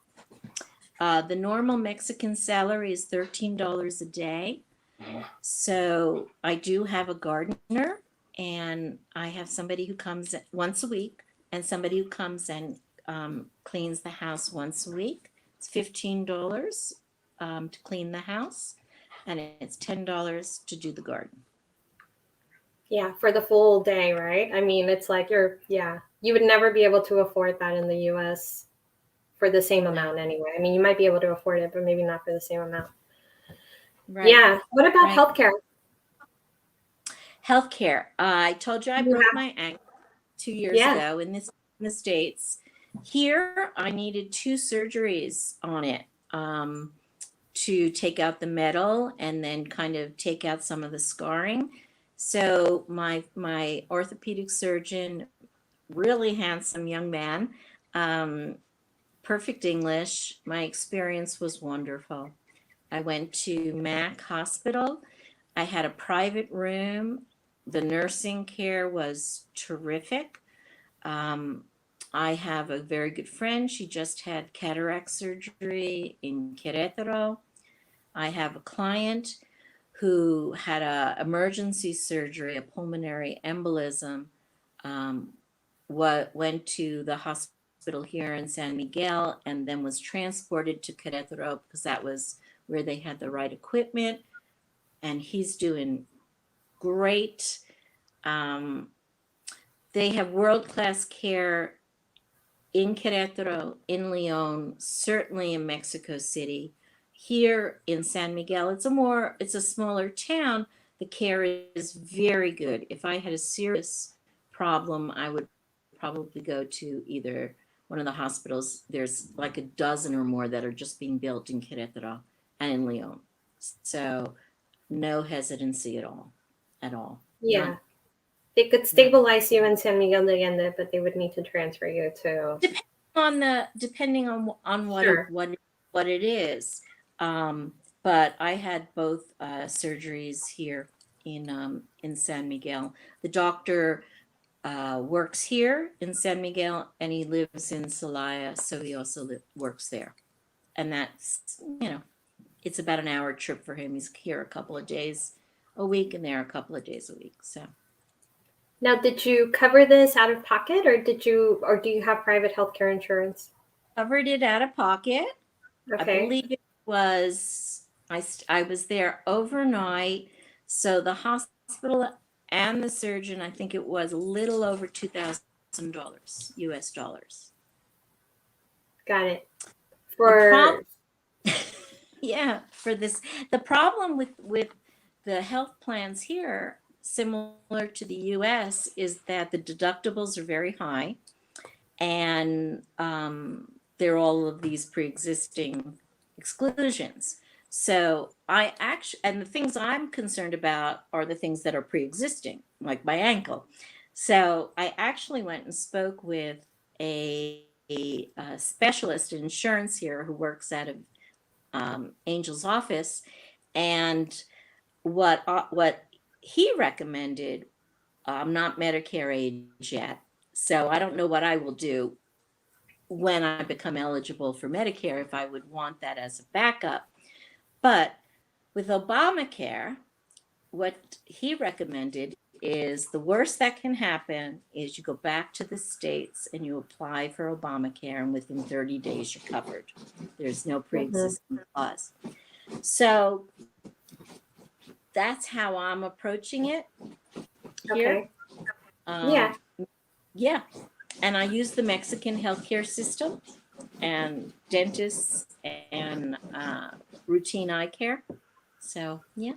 The normal Mexican salary is $13 a day. So I do have a gardener, and I have somebody who comes once a week, and somebody who comes and cleans the house once a week. It's $15 to clean the house, and it's $10 to do the garden. Yeah, for the full day, right? I mean, it's like you would never be able to afford that in the US for the same amount anyway. I mean, you might be able to afford it, but maybe not for the same amount. Right. Yeah. What about Right. healthcare? Healthcare. I told you I broke my ankle 2 years Yeah. ago in the States. Here, I needed 2 surgeries on it to take out the metal and then kind of take out some of the scarring. So my orthopedic surgeon, really handsome young man, perfect English. My experience was wonderful. I went to Mac Hospital. I had a private room. The nursing care was terrific. Um, I have a very good friend. She just had cataract surgery in Querétaro. I have a client who had a emergency surgery, a pulmonary embolism. Um, went to the hospital here in San Miguel and then was transported to Querétaro because that was where they had the right equipment. And he's doing great. Um, they have world-class care in Querétaro, in León, certainly in Mexico City. Here in San Miguel, it's a smaller town. The care is very good. If I had a serious problem, I would probably go to either one of the hospitals. There's like a dozen or more that are just being built in Querétaro and in León. So no hesitancy at all, at all. Yeah. None. They could stabilize you in San Miguel de Allende, but they would need to transfer you to. Depending on what Sure. what it is. But I had both surgeries here in San Miguel. The doctor works here in San Miguel, and he lives in Celaya, so he also works there. And that's, it's about an hour trip for him. He's here a couple of days a week, and there a couple of days a week. So. Now, did you cover this out of pocket, or do you have private healthcare insurance? Covered it out of pocket. Okay. I believe it was, I was there overnight. So the hospital and the surgeon, I think it was a little over $2,000 US dollars. Got it. Yeah, for this. The problem with the health plans here, similar to the US, is that the deductibles are very high, and there are all of these pre-existing exclusions. So and the things I'm concerned about are the things that are pre-existing, like my ankle. So I actually went and spoke with a specialist in insurance here who works out of Angel's office, and what he recommended. I'm not Medicare age yet, so I don't know what I will do when I become eligible for Medicare, if I would want that as a backup. But with Obamacare, what he recommended is the worst that can happen is you go back to the States and you apply for Obamacare, and within 30 days you're covered. There's no pre-existing clause. So that's how I'm approaching it here. Okay. Yeah. And I use the Mexican healthcare system and dentists and routine eye care. So, yeah.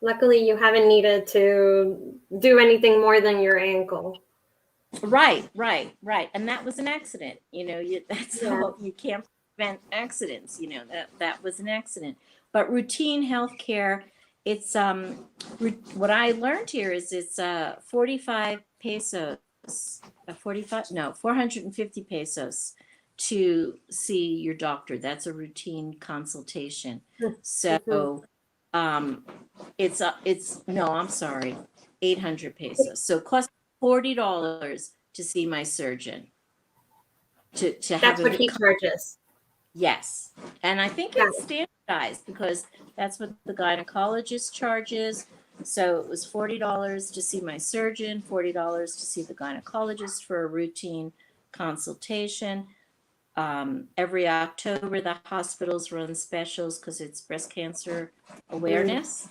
Luckily, you haven't needed to do anything more than your ankle. Right. And that was an accident. That's how you can't prevent accidents. That was an accident. But routine healthcare, it's what I learned here is it's 45 pesos. 450 pesos to see your doctor. That's a routine consultation. So I'm sorry, 800 pesos. So it costs $40 to see my surgeon. That's what he charges. Yes. And I think it's standardized because that's what the gynecologist charges. So it was $40 to see my surgeon, $40 to see the gynecologist for a routine consultation. Every October, the hospitals run specials because it's breast cancer awareness,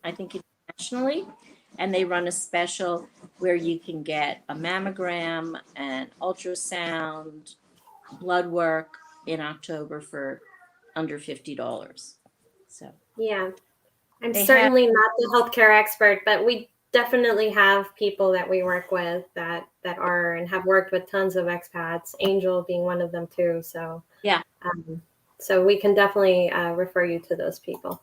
I think internationally. And they run a special where you can get a mammogram and ultrasound, blood work in October for under $50. So yeah. I'm certainly not the healthcare expert, but we definitely have people that we work with that are and have worked with tons of expats. Angel being one of them too. So Yeah. So we can definitely refer you to those people.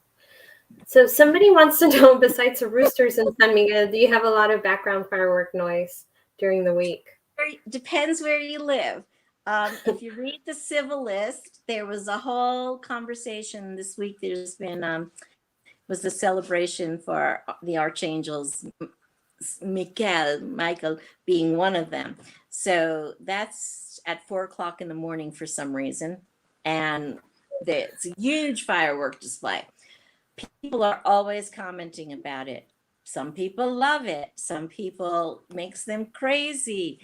So somebody wants to know, besides the roosters in San Miguel, do you have a lot of background firework noise during the week? Depends where you live. If you read the civil list, there was a whole conversation this week. There's been was the celebration for the archangels, Michael being one of them. So that's at 4 o'clock in the morning for some reason, and it's a huge firework display. People are always commenting about it. Some people love it. Some people makes them crazy.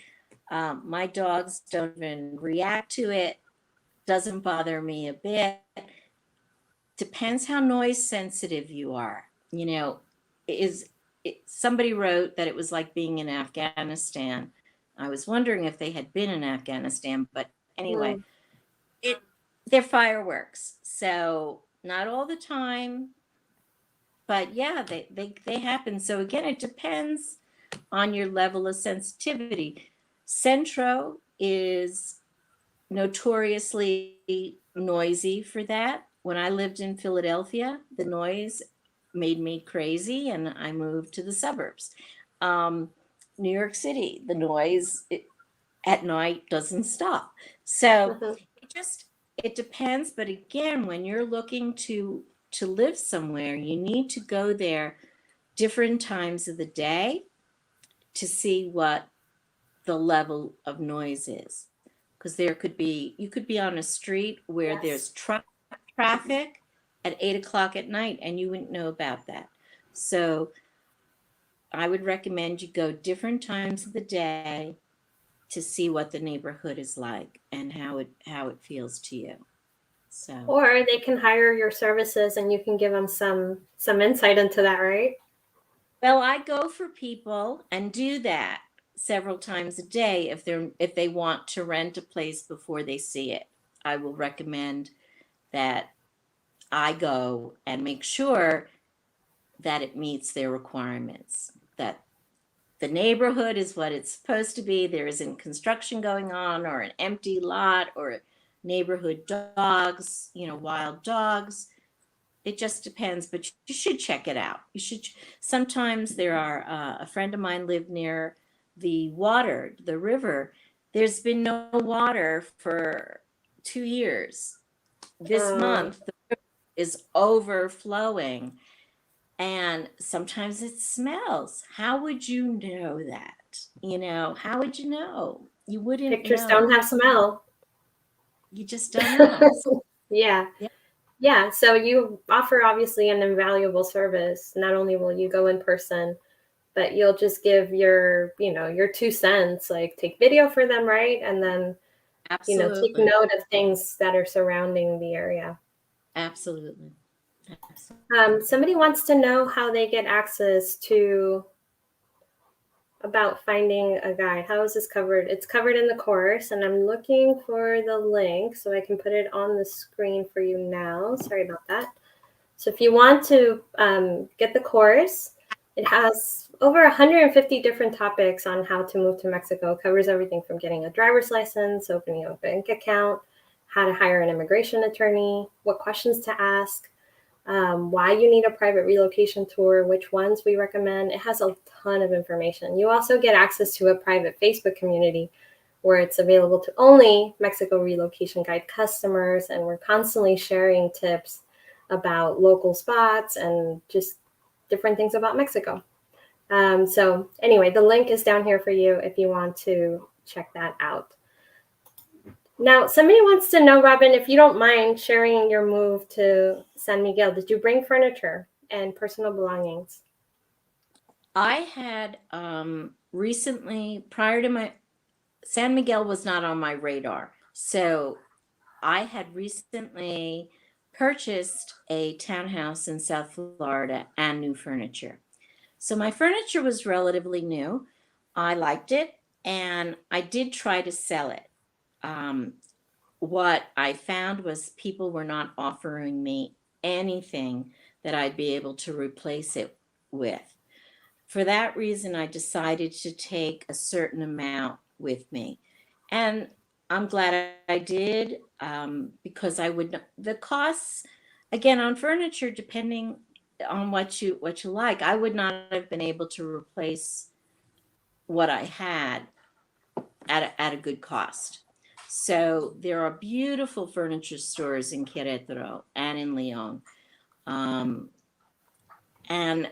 My dogs don't even react to it. Doesn't bother me a bit. Depends how noise sensitive you are. You know, somebody wrote that it was like being in Afghanistan. I was wondering if they had been in Afghanistan, but anyway, it they're fireworks. So not all the time, but yeah, they happen. So again, it depends on your level of sensitivity. Centro is notoriously noisy for that. When I lived in Philadelphia, the noise made me crazy, and I moved to the suburbs. Um, New York City, the noise at night doesn't stop. So Mm-hmm. it depends. But again, when you're looking to live somewhere, you need to go there different times of the day to see what the level of noise is, because you could be on a street where Yes. there's truck traffic at 8 o'clock at night and you wouldn't know about that. So I would recommend you go different times of the day to see what the neighborhood is like and how it feels to you. So Or they can hire your services and you can give them some insight into that, right? well, I go for people and do that several times a day if they want to rent a place before they see it. I will recommend that I go and make sure that it meets their requirements, that the neighborhood is what it's supposed to be. There isn't construction going on or an empty lot or neighborhood dogs, wild dogs. It just depends, but you should check it out. You should. Sometimes there are a friend of mine lived near the river. There's been no water for 2 years. This Um, month the river is overflowing, and sometimes it smells. How would you know that? How would you know? You wouldn't Pictures don't know. have smell. You just don't know. Yeah. Yeah, Yeah. So you offer obviously an invaluable service. Not only will you go in person, but you'll just give your 2 cents, like take video for them, right? And then, take absolutely. note of things that are surrounding the area. Absolutely. Absolutely. Somebody wants to know how they get access to about finding a guide. How is this covered? It's covered in the course, and I'm looking for the link so I can put it on the screen for you now. Sorry about that. So if you want to get the course, it has over 150 different topics on how to move to Mexico. It covers everything from getting a driver's license, opening a bank account, how to hire an immigration attorney, what questions to ask, why you need a private relocation tour, which ones we recommend. It has a ton of information. You also get access to a private Facebook community where it's available to only Mexico Relocation Guide customers, and we're constantly sharing tips about local spots and just different things about Mexico. So anyway, the link is down here for you if you want to check that out. Now, somebody wants to know, Robyn, if you don't mind sharing your move to San Miguel. Did you bring furniture and personal belongings? I had recently, prior to my San Miguel was not on my radar. So I had recently purchased a townhouse in South Florida and new furniture. So my furniture was relatively new. I liked it, and I did try to sell it. Um, what I found was people were not offering me anything that I'd be able to replace it with. for that reason, I decided to take a certain amount with me. And I'm glad I did, because I would, the costs, again, on furniture, depending on what you like, I would not have been able to replace what I had at a good cost. So there are beautiful furniture stores in Querétaro and in León. Um, and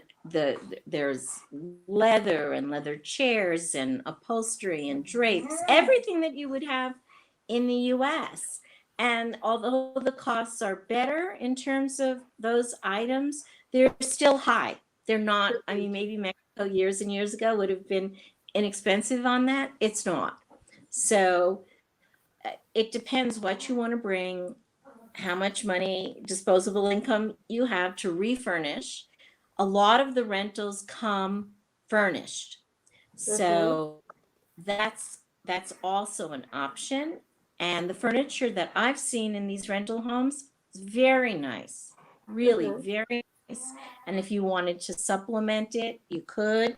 there's leather and leather chairs and upholstery and drapes, everything that you would have in the US. And although the costs are better in terms of those items, they're still high. They're not, I mean, maybe Mexico years and years ago would have been inexpensive on that. It's not. So it depends what you want to bring, how much money, disposable income you have to refurnish. A lot of the rentals come furnished. So that's also an option. And the furniture that I've seen in these rental homes is very nice, really very nice. And if you wanted to supplement it, you could.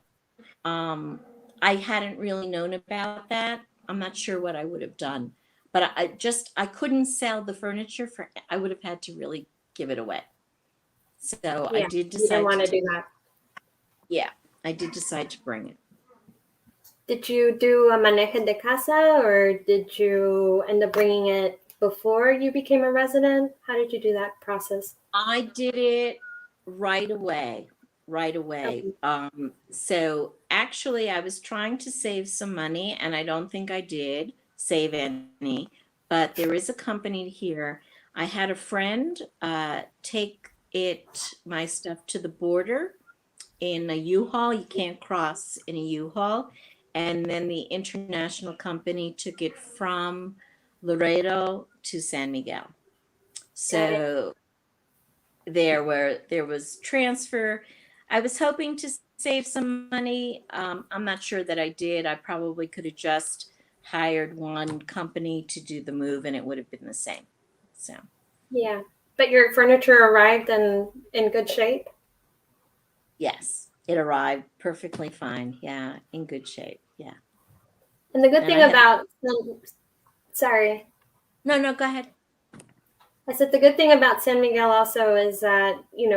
I hadn't really known about that. I'm not sure what I would have done, but I couldn't sell the furniture for, I would have had to really give it away. So I Yeah, did you didn't decide want to to do that. yeah, I did decide to bring it. Did you do a manejo de casa, or did you end up bringing it before you became a resident? How did you do that process? I did it right away, right away. So actually, I was trying to save some money, and I don't think I did save any, but there is a company here. I had a friend take my stuff to the border in a U-Haul. You can't cross in a U-Haul. And then the international company took it from Laredo to San Miguel. So there was transfer. I was hoping to save some money. I'm not sure that I did. I probably could have just hired one company to do the move, and it would have been the same. So Yeah, but your furniture arrived in good shape. yes, it arrived perfectly fine. Yeah, in good shape. Yeah. And the good And thing I had about sorry, no, go ahead. I said the good thing about San Miguel also is that,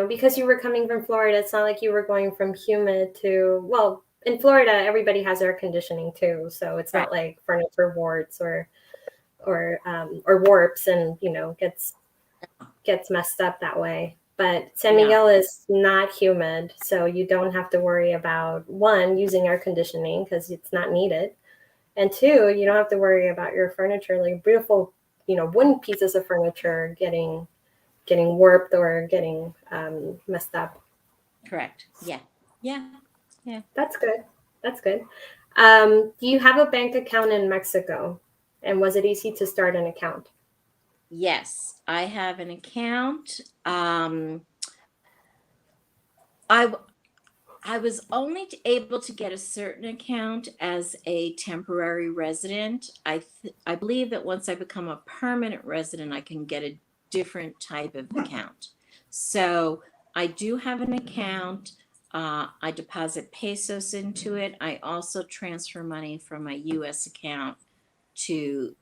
because you were coming from Florida, it's not like you were going from humid to, well, in Florida, everybody has air conditioning too. So it's Right. not like furniture warts or warps and, gets messed up that way. But San No, Miguel is not humid. So you don't have to worry about, one, using air conditioning because it's not needed. And two, you don't have to worry about your furniture, like beautiful, wooden pieces of furniture getting warped or getting messed up. correct. Yeah. Yeah. Yeah. That's good. That's good. Do you have a bank account in Mexico? And was it easy to start an account? Yes, I have an account. I I was only able to get a certain account as a temporary resident. I believe that once I become a permanent resident, I can get a different type of account. So I do have an account. I deposit pesos into it. I also transfer money from my U.S. account to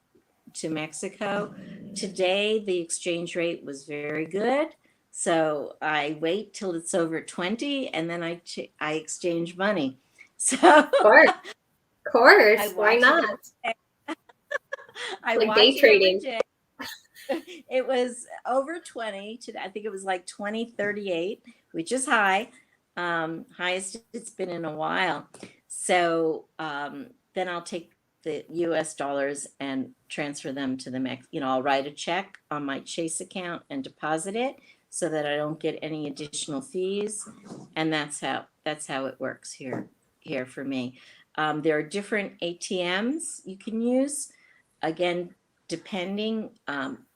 Mexico. Today, the exchange rate was very good. So I wait till it's over 20 and then I exchange money. So Of I course. Why watch it not? every day. I Like watch day it every trading. day. It was over 20 today. I think it was like 2038, which is high. Highest it's been in a while. So then I'll take the US dollars and transfer them to the I'll write a check on my Chase account and deposit it so that I don't get any additional fees. And that's how it works here for me. There are different ATMs you can use. Again, depending,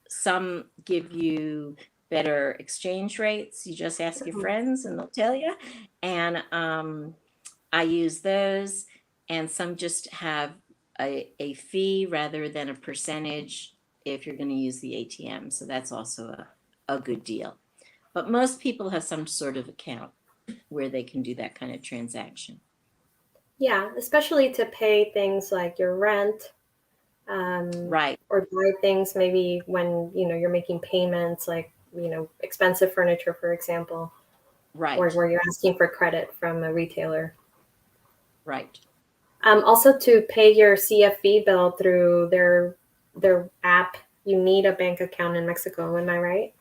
some give you better exchange rates. You just ask your friends and they'll tell you. And I use those, and some just have a fee rather than a percentage if you're going to use the ATM. So that's also a good deal. But most people have some sort of account. where they can do that kind of transaction. Yeah, especially to pay things like your rent, Right. or buy things maybe when you're making payments, like expensive furniture, for example, or Right. where you're asking for credit from a retailer. Right. Also, to pay your CFV bill through their app, you need a bank account in Mexico. Am I right?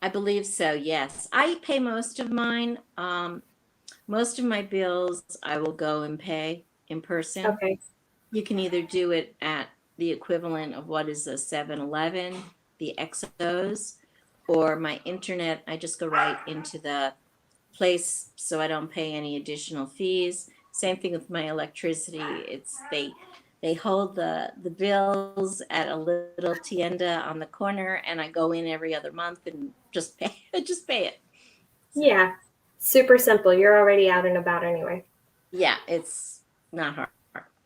I believe so. Yes. I pay most of mine. Most of my bills I will go and pay in person. Okay. You can either do it at the equivalent of what is a 7-Eleven, the Exos, or my internet. I just go right into the place so I don't pay any additional fees. Same thing with my electricity. It's they hold the bills at a little tienda on the corner, and I go in every other month and just pay just pay it. So Yeah. Super simple. You're already out and about anyway. yeah, it's not hard.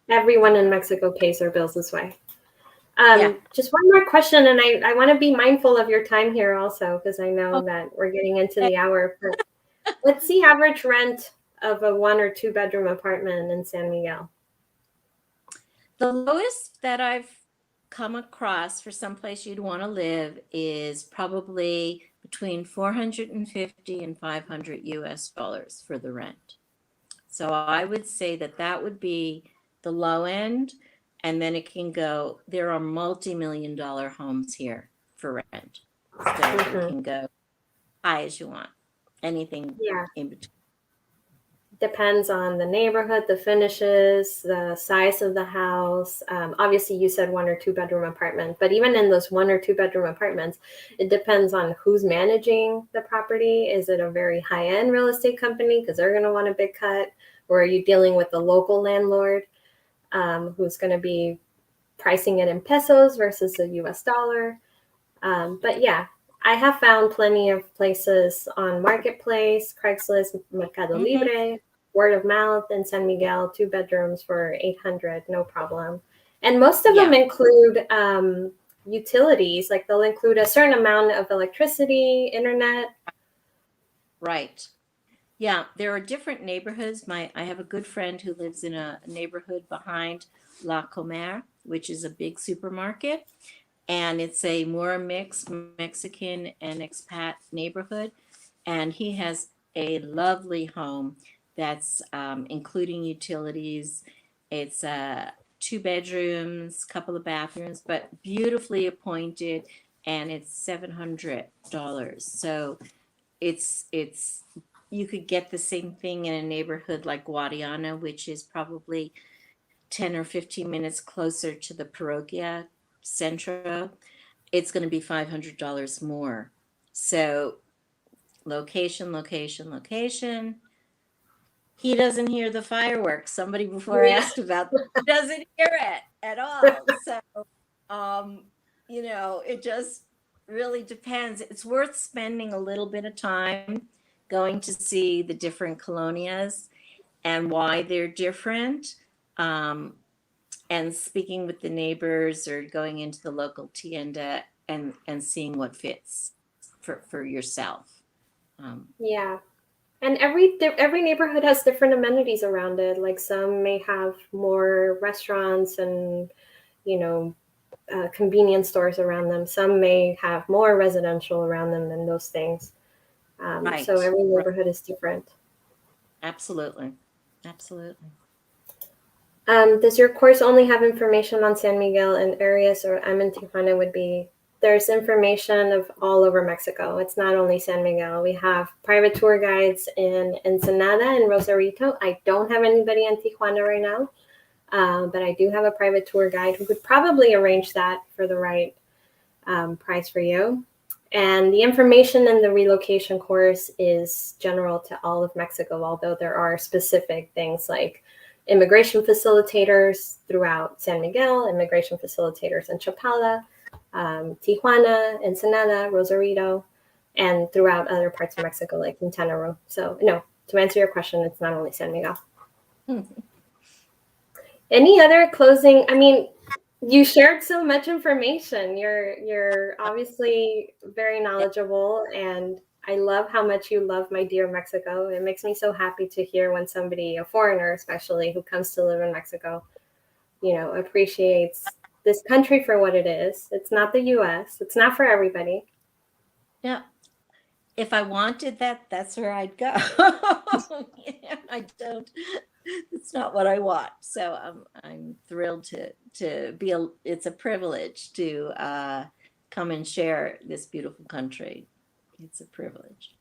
Everyone in Mexico pays their bills this way. Yeah. Just one more question, and I want to be mindful of your time here also, because I know that we're getting into the hour. But what's the average rent of a 1 or 2 bedroom apartment in San Miguel? The lowest that I've come across for someplace you'd want to live is probably between 450 and 500 US dollars for the rent. So I would say that that would be the low end. And then it can go, there are multi-million dollar homes here for rent. So it Mm-hmm. can go high as you want, anything Yeah. in between. Depends on the neighborhood, the finishes, the size of the house. Obviously, you said 1 or 2 bedroom apartment, but even in those 1 or 2 bedroom apartments, it depends on who's managing the property. Is it a very high end real estate company because they're going to want a big cut, or are you dealing with the local landlord who's going to be pricing it in pesos versus the U.S. dollar? But yeah, I have found plenty of places on Marketplace, Craigslist, Mercado Mm-hmm. Libre, word of mouth in San Miguel, 2 bedrooms for 800, no problem. And most of them Yeah, include utilities, like they'll include a certain amount of electricity, internet. right. Yeah, there are different neighborhoods. I have a good friend who lives in a neighborhood behind La Comer, which is a big supermarket, and it's a more mixed Mexican and expat neighborhood. And he has a lovely home that's including utilities. It's 2 bedrooms, couple of bathrooms, but beautifully appointed, and it's $700. So it's you could get the same thing in a neighborhood like Guadiana, which is probably 10 or 15 minutes closer to the Parroquia Centro. It's going to be $500 more. So location, location, location. He doesn't hear the fireworks. Somebody before Yeah. asked about that. He doesn't hear it at all. So, um, it just really depends. It's worth spending a little bit of time going to see the different colonias and why they're different. Um, and speaking with the neighbors or going into the local tienda and seeing what fits for yourself. Yeah. And every neighborhood has different amenities around it. Like some may have more restaurants and you know convenience stores around them. Some may have more residential around them than those things. So Right, every right. neighborhood is different. Absolutely. Absolutely. Does your course only have information on San Miguel and areas, or I'm in Tijuana would be, there's information of all over Mexico. It's not only San Miguel. We have private tour guides in Ensenada and Rosarito. I don't have anybody in Tijuana right now, but I do have a private tour guide who could probably arrange that for the right price for you. And the information in the relocation course is general to all of Mexico, although there are specific things like immigration facilitators throughout San Miguel, immigration facilitators in Chapala, Tijuana, Ensenada, Rosarito, and throughout other parts of Mexico like Quintana Roo. So, no, to answer your question, it's not only San Miguel. Any other closing? I mean, you shared so much information. You're obviously very knowledgeable, and I love how much you love my dear Mexico. It makes me so happy to hear when somebody, a foreigner especially, who comes to live in Mexico, appreciates this country for what it is. It's not the US. It's not for everybody. Yeah. If I wanted that, that's where I'd go. I don't. It's not what I want. So I'm thrilled to be. It's a privilege to come and share this beautiful country. It's a privilege.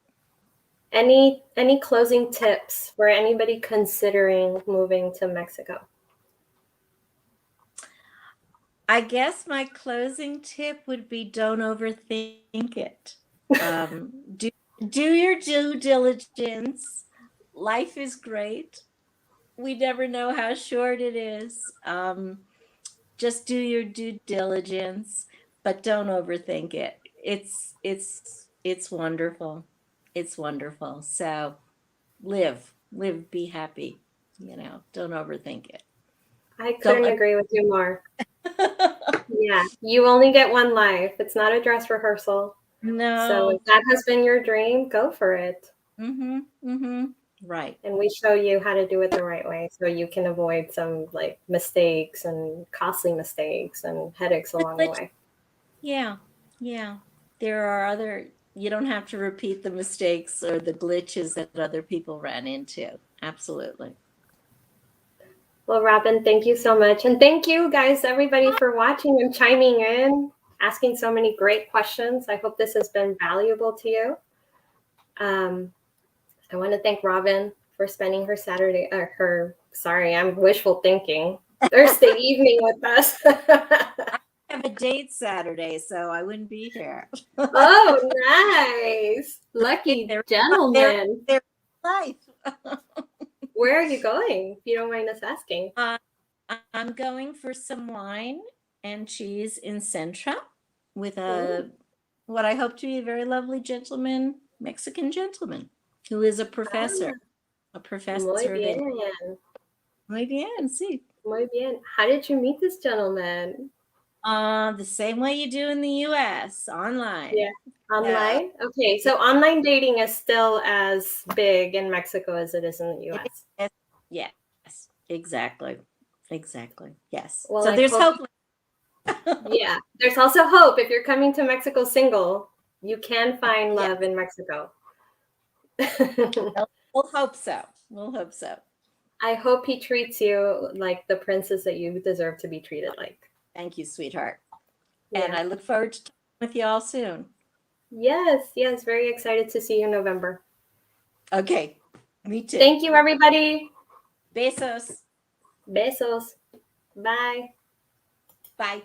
Any closing tips for anybody considering moving to Mexico? I guess my closing tip would be don't overthink it. Do your due diligence. Life is great. We never know how short it is. Just do your due diligence, but don't overthink it. It's wonderful. It's wonderful. So live, be happy. Don't overthink it. I couldn't agree with you more. Yeah, you only get one life. It's not a dress rehearsal. No. So if that has been your dream, go for it. Right. And we show you how to do it the right way so you can avoid some mistakes and costly mistakes and headaches along the way. Yeah. There are you don't have to repeat the mistakes or the glitches that other people ran into. Absolutely. Well, Robyn, thank you so much. And thank you guys, everybody, for watching and chiming in, asking so many great questions. I hope this has been valuable to you. I want to thank Robyn for spending her I'm wishful thinking, Thursday evening with us. I have a date Saturday, so I wouldn't be here. Oh, nice. Lucky gentleman. Their life. Where are you going, if you don't mind us asking? I'm going for some wine and cheese in Centra with what I hope to be a very lovely Mexican gentleman, who is a professor. A professor. Muy bien. Muy bien, sí. Muy bien. How did you meet this gentleman? The same way you do in the US, online. Yeah, online? Okay, so online dating is still as big in Mexico as it is in the US. Yes, exactly. Yes. Well, so there's hope. Yeah, there's also hope. If you're coming to Mexico single, you can find love in Mexico. We'll hope so. I hope he treats you like the princess that you deserve to be treated like. Thank you, sweetheart. Yeah. And I look forward to talking with you all soon. Yes, very excited to see you in November. Okay, me too. Thank you, everybody. Besos. Besos. Bye. Bye.